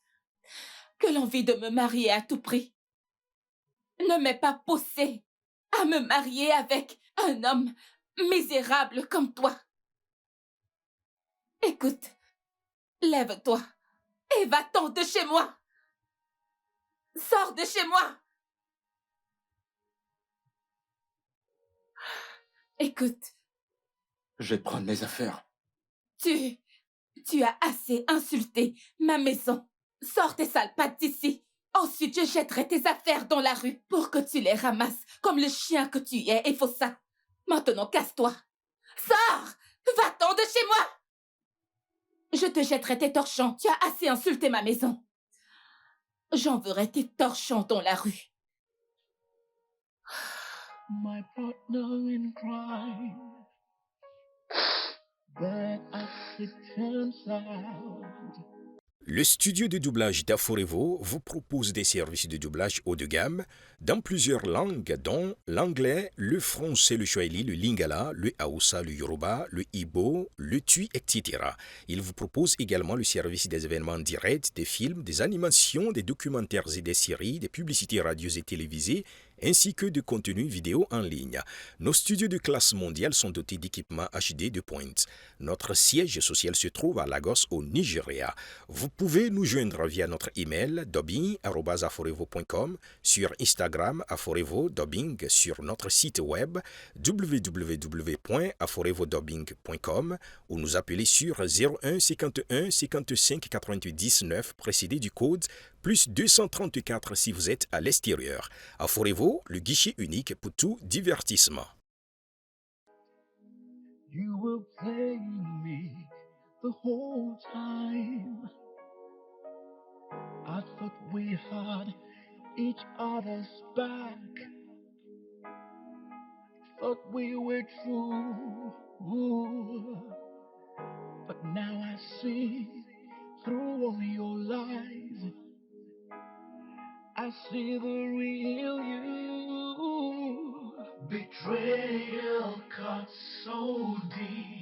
que l'envie de me marier à tout prix ne m'ait pas poussée à me marier avec un homme misérable comme toi. Écoute, lève-toi et va-t'en de chez moi. Sors de chez moi. Écoute, Je vais prendre mes affaires. tu as assez insulté ma maison. Sors tes sales pattes d'ici. Ensuite, je jetterai tes affaires dans la rue pour que tu les ramasses comme le chien que tu es, et faut ça. Maintenant, casse-toi. Sors! Va-t'en de chez moi! Je te jetterai tes torchons. Tu as assez insulté ma maison. J'enverrai tes torchons dans la rue. My partner in crime, but as it turns out. Le studio de doublage d'Aforevo vous propose des services de doublage haut de gamme dans plusieurs langues, dont l'anglais, le français, le swahili, le lingala, le hausa, le yoruba, le igbo, le tui, etc. Il vous propose également le service des événements directs, des films, des animations, des documentaires et des séries, des publicités radio et télévisées, ainsi que de contenus vidéo en ligne. Nos studios de classe mondiale sont dotés d'équipements HD de pointe. Notre siège social se trouve à Lagos, au Nigeria. Vous pouvez nous joindre via notre email dubbing@aforevo.com, sur Instagram Aforevo Dubbing, sur notre site web www.aforevodubbing.com ou nous appeler sur 01 51 55 88 19 précédé du code plus 234 si vous êtes à l'extérieur. Aforevo, le guichet unique pour tout divertissement. You were playing me the whole time. I thought we had each other's back. Thought we were true. But now I see through all your lies. I see the real you. Betrayal cut so deep.